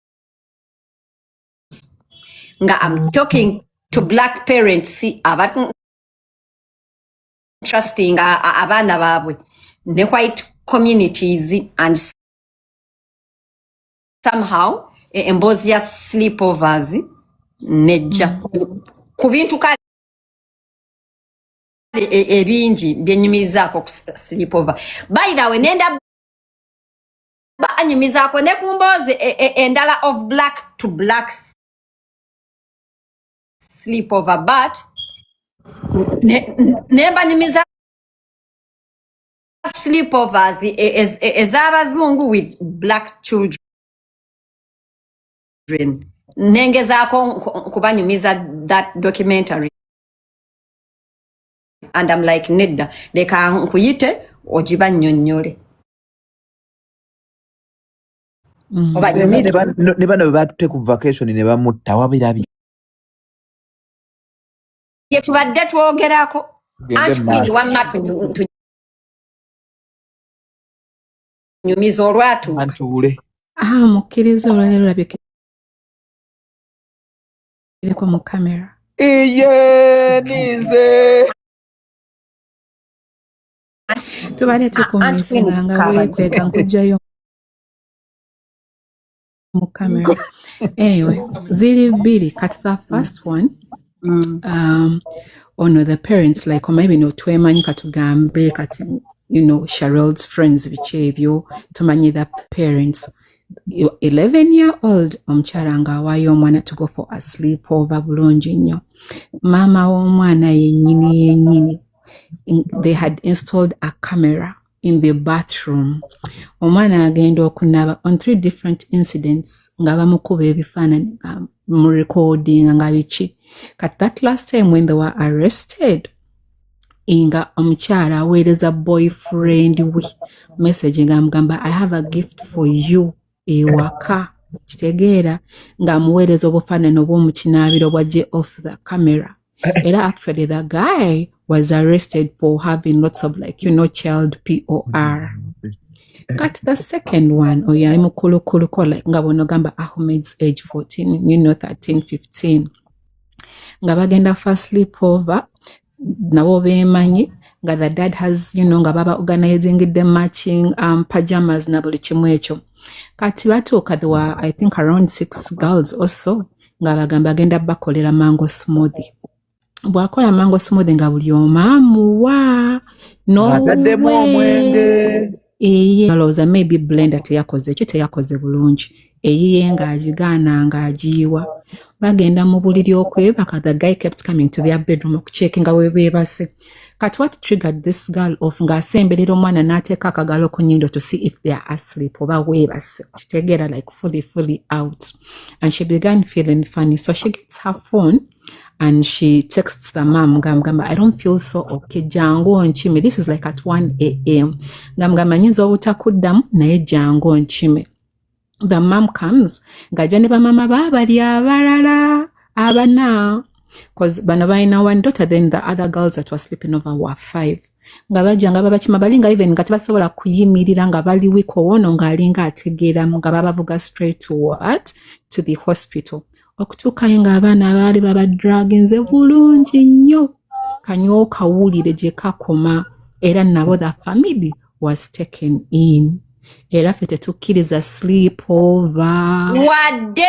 Nga I'm talking to black parents about trusting abana babwe ne white communities and somehow embozia sleepovers nejja ku bintu kale ebingi byenyumizaako ku sleepover. By the way nenda banyumizaako ne kumboze endala of black to black sleepover but ne banyumiza sleepovers ez'abazungu with black children Nengezaako kubanyumiza that documentary. And I'm like, nedda, leka nkuyite ogibannyonnyole. Ne bano bwe batutte ku vacation ne bamutta wabirabi. Ye tubadde twogerako. Anti kwini wamma tunyumiza olwatuuka. Antuule. Mukkiriza olwaleero olabikireko mu kamera. Iye ninze. Tubadde tukumisa nga weekweka nkujjayo mu kamera. Anyway, ziri bbiri. Kati the first one, ono the parents, like, or maybe no twemanyi katugambe kati, you know, Cheryl's friends biki ebyo tumanyi the parents. 11-year-old omukyala ng'awaayo omwana to go for a sleepover bulungi nnyo. Maama w'omwana yennyini they had installed a camera in the bathroom. Omwana agenda okunaba on 3 different incidents nga bamukuba ebifaananyi mu recording nga biki. Kat that last time when they were arrested, inga omukyala aweereza boyfriend we message nga amugamba I have a gift for you ewaka. Kitegeera nga amuweereza obufaananyi obw'omukinaabiro bwajje off the camera. Era actually the guy was arrested for having lots of, like, you know, child POR. Got the second one, oyo yali mukulukuluko, like nga bono gamba Ahmed's age 14, you know, 13, 15. Nga bagenda for sleepover, nabo beemanyi, nga the dad has, you know, nga baba organizing the matching pajamas na buli kimu ekyo. Kati batuuka, there were, I think, around 6 girls or so, nga bagamba agenda bakolera mango smoothie. Bwakola mango smoothie nga buli omu amuwa Ataddemu omwenge. Balowooza maybe blender teyakoze bulungi. Eyiye ng'agigaana ng'agiyiwa. Bagenda mu buliri okwebaka. The guy kept coming to their bedroom okucheckinga we beebase. Kati what triggered this girl off ng'asemberera omwana n'ateeka akagalo ku nnyindo to see if they are asleep oba weebase. Kitegeera, like fully out. And she began feeling funny. So she gets her phone and she texts the mom, Gamba, I don't feel so okay. Jango onchime. This is like at 1 a.m. Gamba nyinza obutakuddamu naye jango onchime. The mom comes. Gajane ba mama babali abalala abana. Because bano balina one daughter, then the other girls that were sleeping over were 5. Nga bajja babakima balinga even nga tebasobola kuyimirira nga bali wiko wono nga alinga ategeera nga babavuga straight to what? To the hospital. Okutuuka nga abaana baali babadraginze bulungi nnyo. Kanyo kawulire gye kakoma. Era nabo the family was taken in. Era ffe tetukkiriza sleepover. Wadde!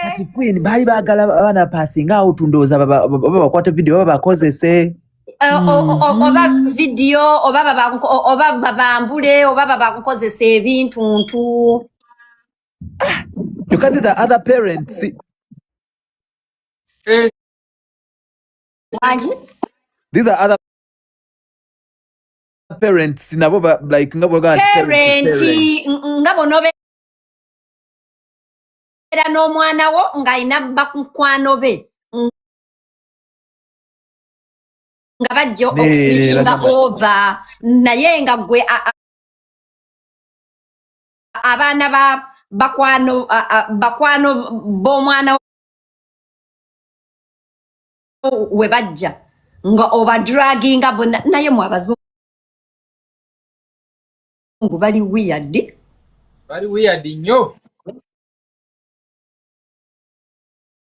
Kati Queen baali baagala abaana passinga out ndowooza baba bakwata video baba bakozese. Oba video, oba babambule, oba babakozesa ebintuntu. Because the other parents. These are other parents. Nabo like ngabo ga parents. Ngabo nobe era n'omwana wo nga ina bakukwano be. Nga bajja okusinga over. Naye nga gwe abaana bakwano b'omwana we bajja nga obadraginga bonna naye mu Abazungu bali weird nnyo.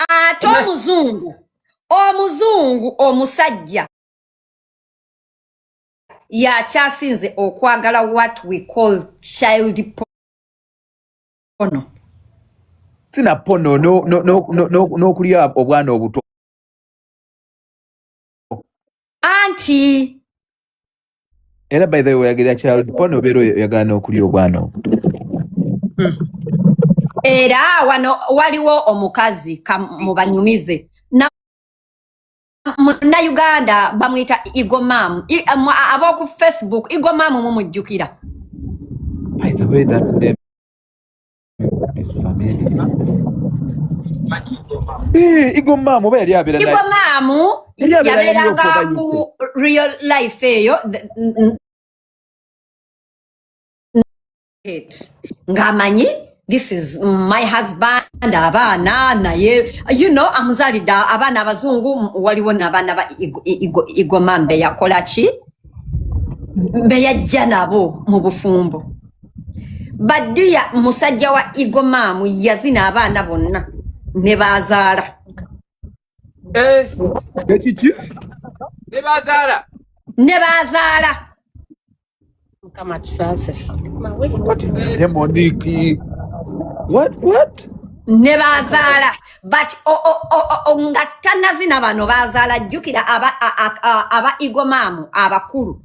Ate omuzungu omusajja yakyasinze okwagala what we call child porno. Sina porno no kulya obwana obuto. Auntie. Era by the way yagera child porno bero yagala n'okulya obwana obuto. Era wano waliwo omukazi mubanyumize. Na Uganda bamwita Igomam. Abo ku Facebook Igomam mumujjukira. By the way that name is familiar. Igo mamu oba yali abeera Igo mamu yabeeranga ku real life eyo ng'amanyi this is my husband abaana naye you know amuzaalidde abaana abazungu waliwo n'abaana ba Igo mamu beyakola ki beyajja nabo mu bufumbo badduya musajja wa Igo mamu yazina abaana bonna ne bazaala ekiki ne bazaala Kama kisase. Monique. What? ne bazaala but nga tannazina bano bazaala jjukira aba Igo mamu abakulu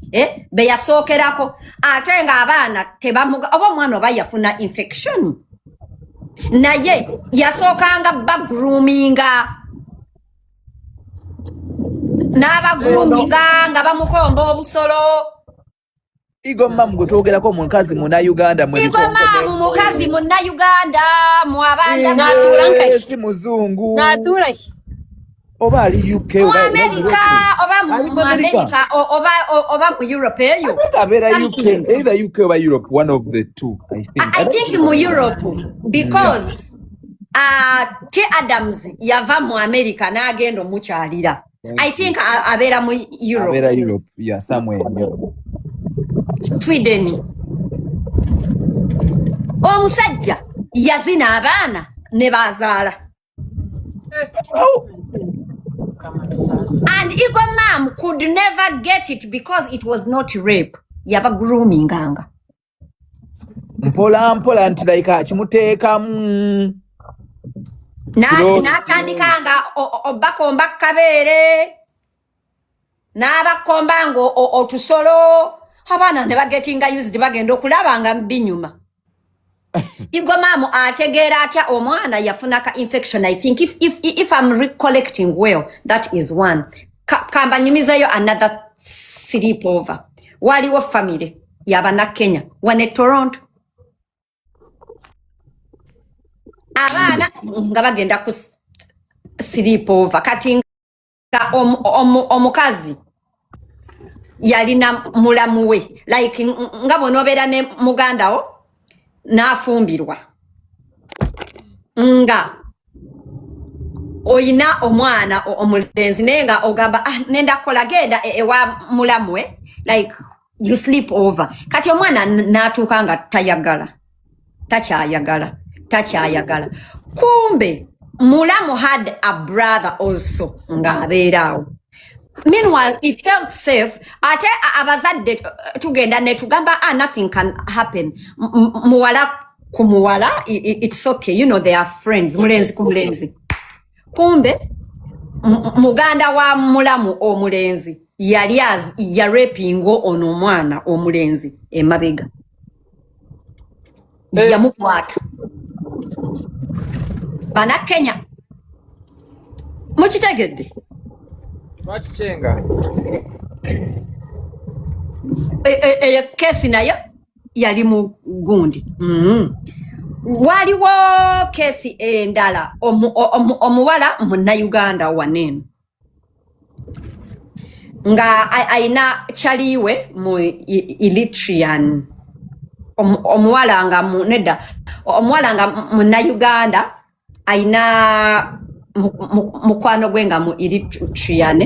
beyasookerako ate ng'abaana tebamuga oba omwana oba yafuna infection naye yasookanga bagroominga n'abagroominga nga bamukomba obusolo. Igo mamu gwe twogerako mukazi Munnayuganda Igo mamu mukazi Munnayuganda mu abanda si muzungu Natura. oba ali UK oba America oba mu America oba mu Europe eyo abeera UK either UK oba Europe, one of the two I think mu Europe because T Adams yava mu America n'agenda omukyalira. I think abeera mu Europe. Abeera Europe, yeah, somewhere in Europe. Sweden. Omusajja yazina abaana ne bazaala. And Igo mamu could never get it because it was not rape. Yaba groominganga. Mpola nti like akimuteekamu n'atandikanga obakomba kabeere n'abakomba ngo otusolo abaana ne bagetinga used bagenda okulabanga binyuma. Igo mamu ategeera atya omwana yafunaka infection. I think if I'm recollecting well, that is one. Kamba nyumizayo another sleepover. Waliwo family yabana Kenya wane Toronto. Abaana nga bagenda ku sleepover kati nga omukazi yalina mulamu we like nga bonobeera ne mugandawo n'afumbirwa nga oyina omwana omulenzi naye nga ogamba nenda kukola genda ewa mulamu we like you sleep over kati omwana n'atuuka nga takyayagala kumbe mulamu had a brother also nga abeeraawo. Meanwhile, it felt safe. Ate abazadde tugenda ne tugamba nothing can happen. Muwala kumuwala, it's okay. You know they are friends. Mulenzi ku mulenzi. Kumbe muganda wa mulamu omulenzi yali yarapingo ono mwana omulenzi emabega. Yamukwata. Bana Kenya. Mukitegedde. Senga. Kesi nayo yali mu gundi. Waliwo kesi endala omuwala Munnayuganda wanene nga aina chaliwe mu Eritrean omuwala nga nedda omuwala nga Munnayuganda aina mukwano gwe nga mu Eritrean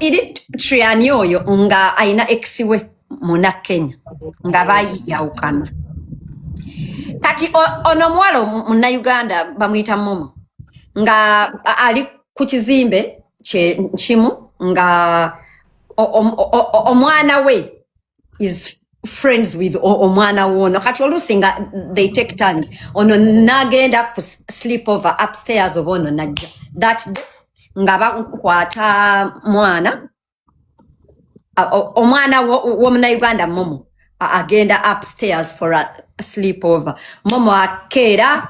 Eritrean yoyo nga aina exiwe muna Kenya nga bayawukana kati ono muwala Munnayuganda bamuyita Momo nga ali ku kizimbe kimu nga omwana we is friends with omwana wono kati oluusi nga they take turns ono nagenda ku sleep over upstairs of ono najja that day nga bakwata omwana w'Omunnayuganda Momo agenda upstairs for a sleepover. Momo akeera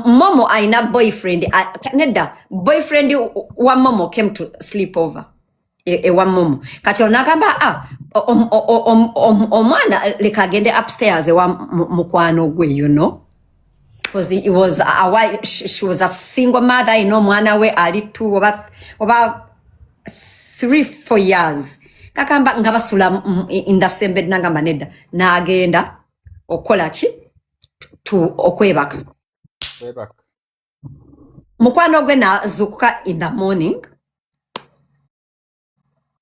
Momo aina boyfriend nedda boyfriend wa Momo came to sleep over ewa mumu kati onagamba omwana leka agende upstairs ewa mukwano gwe you know because it was she was a single mother mwana we ali 2 over 3-4 years kakamba nga basula in the same bed nagamba nedda n'agenda okola ki okwebaka mukwano gwe nazukuka in the morning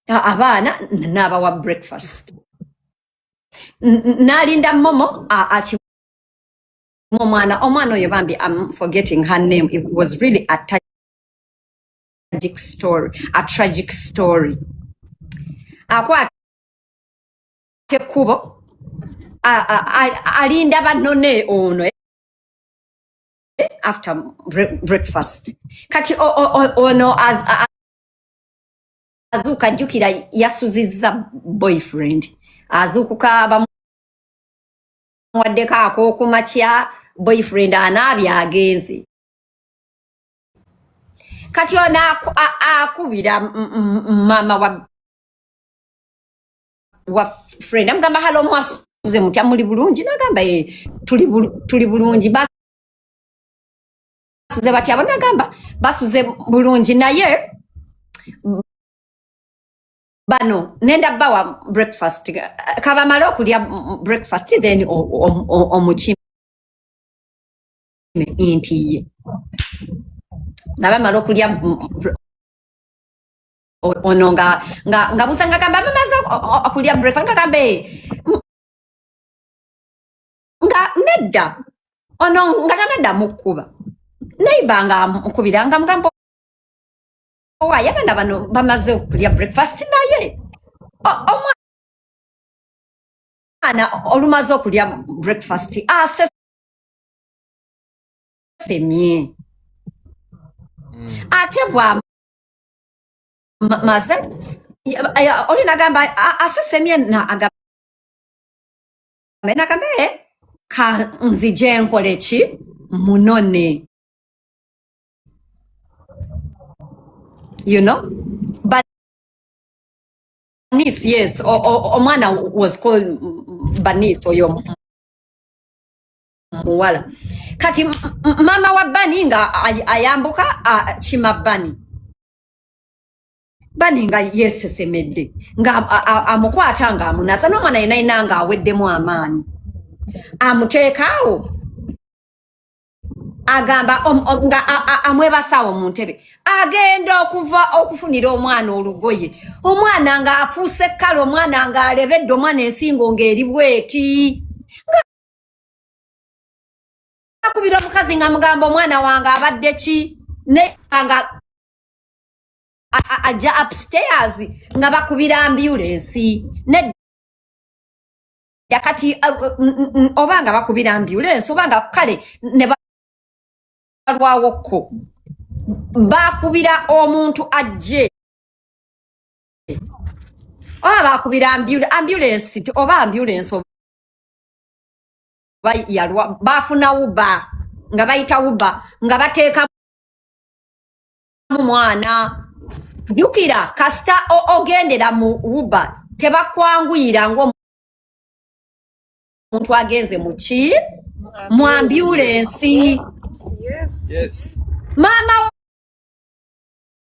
abaana n'abawa breakfast n'alinda momo omwana oyo bambi I'm forgetting her name. It was really a tragic story akwate kubo alinda banone ono after breakfast kati ono azuka jukira yasuziza boyfriend azukuka bamuwadde kako kumakya boyfriend anabya agenze kati ona akubira mama wa friend amugamba halo mwasuze mutya muli bulungi nagamba tuli bulungi basuze bati abo nagamba basuze bulungi naye bano nenda bawa breakfast kaba malo kulya breakfast then omuchime intiye ngaba malo kulya ono nga busanga kamba mamaza okulya breakfast ngakambe nga nedda ono nga tanadda mukuba naibanga mukubiranga mugambo waya bana bano bamaze okulya breakfast naye omwana olumaze okulya breakfast asesemye ate bwa mazet olina gamba asesemye na agamba ka nzije nkole ki munone you know but Banis, yes omwana was called Banis oyo muwala kati mama wa Bani nga ayambuka chima Bani nga yesesemedde nga amukwata nga amunasa n'omwana yenna nga aweddemu amaanyi amuteekaawo agamba amwebasawo mu ntebe agenda okufunira omwana olugoye omwana nga afuuse kale omwana nga alebedde omwana ensingo ng'eri bweti akubira omukazi nga mugamba omwana wange abadde ki ne nga ajja upstairs nga bakubira ambulance ne yakati obanga bakubira ambulance obanga kale ne balwawoko bakubira omuntu ajje oba bakubira ambulance oba ambulance oba yalwa bafuna uba nga bayita uba nga bateeka mu mwana yukira kasta ogendera mu uba tebakwanguyira ngo omuntu agenze mu ki mu ambulance. Yes. Mama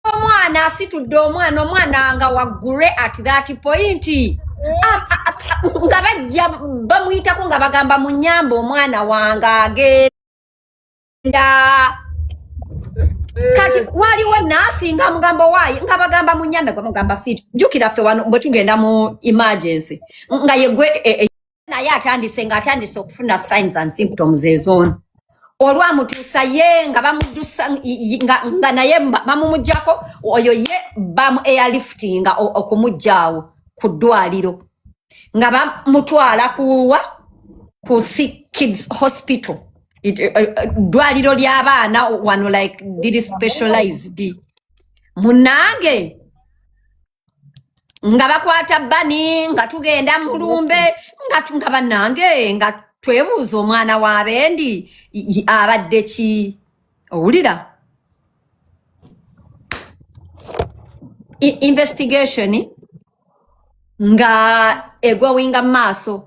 omwana asitudde omwana nga waggule at that point nga bajja bamuyitako nga bagamba munyamba omwana wange agenda kati waliwo nasi nga mugambo wayi nga bagamba munyambe gwe mugamba situ jukira ffe wano bwe tugenda mu emergency nga yegwe naye atandise okufuna signs and symptoms ezono olwamutuusa ye nga bamuddusa nga naye bamumujjako oyo ye bamu airliftinga okumujjaawo ku ddwaliro nga bamutwala ku Sick Kids Hospital ddwaliro ly'abaana wano like did specialized munange nga bakwata Bani nga tugenda mu lumbe nga banange nga twebuuza omwana wa bendi abadde ki owulira investigation nga egwawinga maaso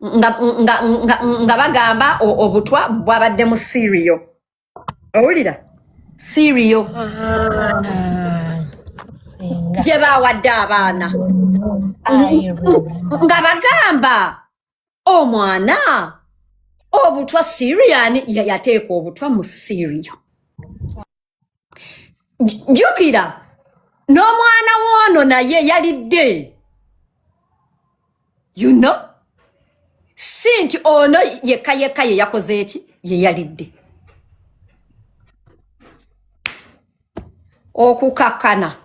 nga bagamba obutwa bwabadde mu Syria. Owulira? Syria. Senga. Gye bawadde abaana. Nga bagamba omwana obutwa Syrian yateeka obutwa mu Syria. Jukira n'omwana w'ono naye yalidde. You know? Sinti ono yekka ye yakoze eki ye yalidde. Okukakana.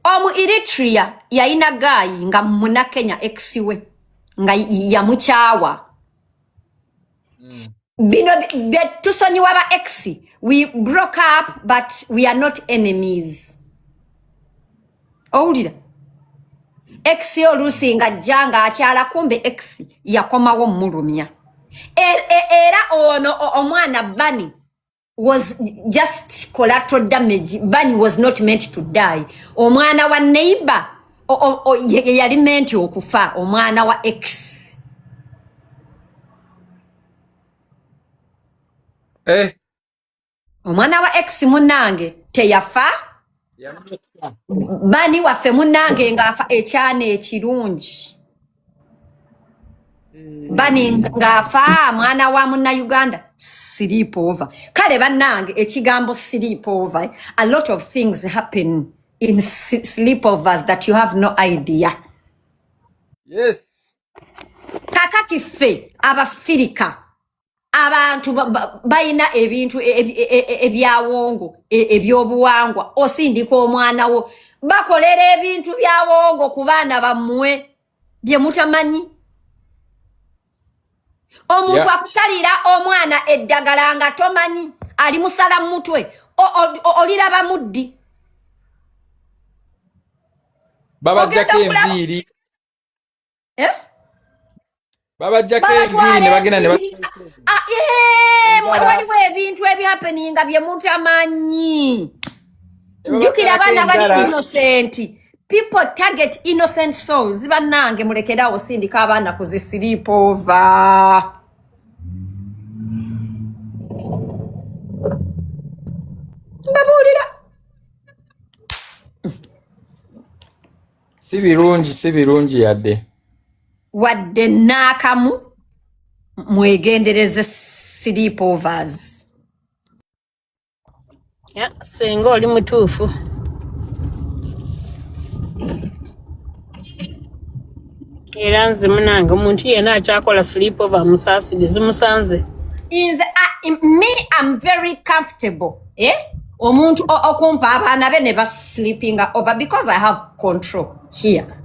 Omu Eritrea yayina gayi nga muna Kenya exiwe nga yamukyawa. Bino tusonyiwa ba exi. We broke up but we are not enemies. Owulira? Exi oluusi nga janga akyala kumbe exi yakomawo mulumya. Era ono omwana Bunny was just collateral damage. Bunny was not meant to die. Omwana wa neighbor yali meant okufa. Omwana wa ex. Omwana wa ex munange teyafa. Bunny waffe munange ngaafa ekyana ekirungi. Bunny ngaafa mwana wa munna Uganda sleep over. Kale bannange ekigambo sleep over. A lot of things happen in sleepovers that you have no idea. Yes. Kakati ffe Abafirika abantu bayina ebintu ebyawongo ebyobuwangwa osindika omwana wo bakolera ebintu byawongo ku baana bammwe bye mutamanyi. Omuntu akusalira omwana eddagala nga tomanyi ali musala mutwe oliraba muddi. Babajjako enviiri. Babajjako enviiri ne bagenda ne waliwo ebintu ebihappeninga bye mutamanyi. Jukira abaana bali innocent. People target innocent souls. Bannange mulekerawo sindika abaana ku zi sleep over. Mbabulira. Si birungi yadde. Wadde naakamu mwegendereze sleepovers. Senga oli mutuufu. Era nze munange omuntu yenna akyakola sleepover musaasire zimusanze. Me, I'm very comfortable. Omuntu okumpa abaana be ne sleeping over because I have control here.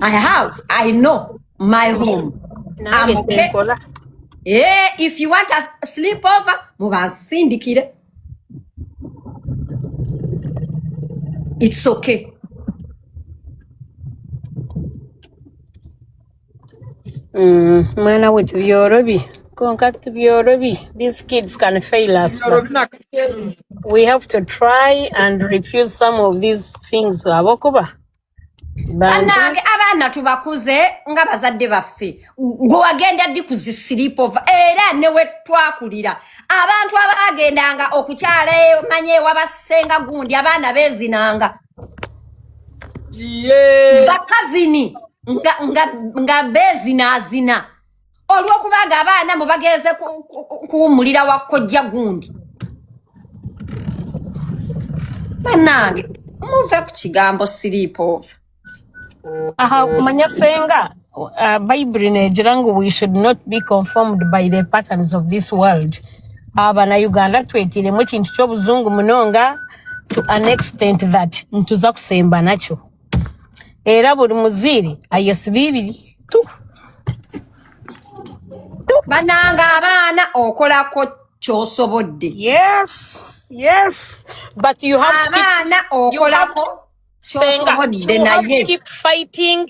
I know my home. I'm okay. If you want a sleepover, mubasindikire. It's okay. Mwana wetu byorobi. Contact byorobi. These kids can fail us. We have to try and refuse some of these things. Abokuba. Bannange abaana tubakuze nga bazadde baffe. Gwe wagenda ddi ku zi sleepover era ne we twakulira. Abantu abagendanga okukyala manye wabasenga gundi abaana bezinanga. Bakazini nga bezinazina. Olw'okubanga abaana mu bageze kuwumulira wa kojja gundi. Bannange muve ku kigambo sleepover. Manya Senga, Bible negirango we should not be conformed by the patterns of this world. Abana Uganda twetiremu ekintu ky'obuzungu munonga to an extent that ntuza kusemba nakyo. Era buli muziiri ayesi bibiri tu. Bannanga abaana okolako ky'osobodde. Yes. But you have to keep, abaana okolako Senga, you have to keep fighting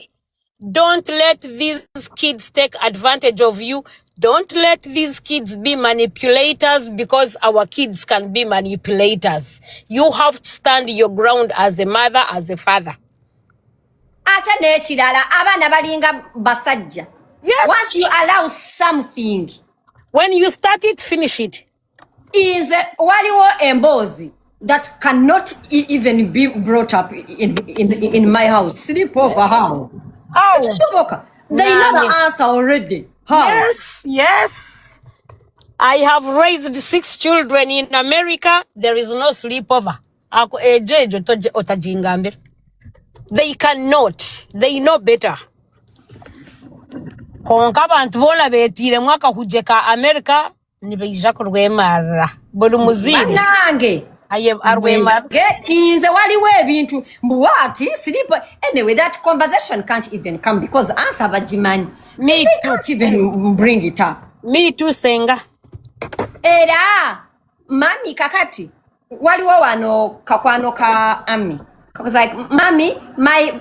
Don't let these kids take advantage of you. Don't let these kids be manipulators, because our kids can be manipulators. You have to stand your ground as a mother, as a father. Ate n'ekirala abaana balinga basajja. Yes. Once you allow something, when you start it, finish it. is waliwo emboozi that cannot even be brought up in my house. Sleep over how? How? They know the answer already. How? Yes. I have raised 6 children in America. There is no sleepover. They cannot. They know better. Konka abantu bona betire mwaka hujeka America nibeija kurwemara. Buli muzibi. Banange. Inze waliwo ebintu mbwati sleep. Anyway, that conversation can't even come because answer bajimanyi. They can't even bring it up. Me too, Senga. Era mami kakati waliwo wano kakwano ka Ami. I was like, Mommy, my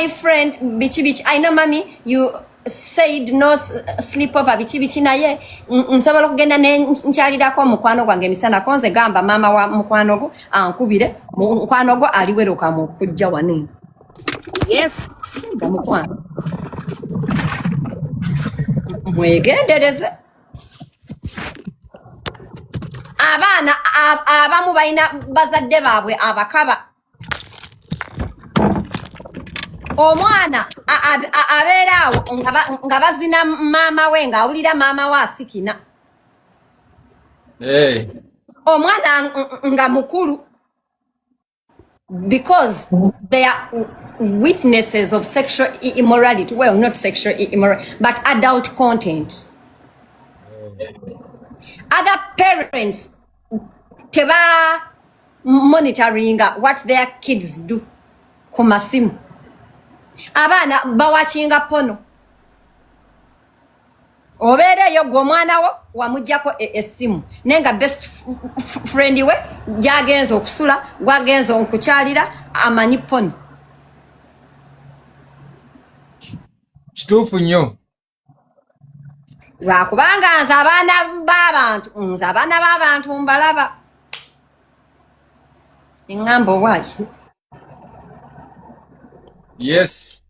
friend bichi, I know, Mommy, you said no sleepover bichi naye nsobola kugenda ne nkyalirako mukwano gwange misana konze gamba mama wa mukwano go ankubire mukwano go aliweruka mu kujja wano. Yes. Mukwano mwegendereze abaana abamu balina bazadde baabwe abakaba. Omwana abeera awo nga bazina maama we ng'awulira maama we asikina. Omwana nga mukulu, because they are witnesses of sexual immorality. Well, not sexual immorality, but adult content. Other parents teba monitoring what their kids do ku masimu. Abaana bawachinga pono. Obeereyo gwe omwana wo wamuggyako essimu nenga best friend we gyagenza okusula gwagenza okukyalira amanyi pono. Kituufu nnyo. Lwakubanga nze abaana b'abantu mbalaba. Engamba obwaki. Yes.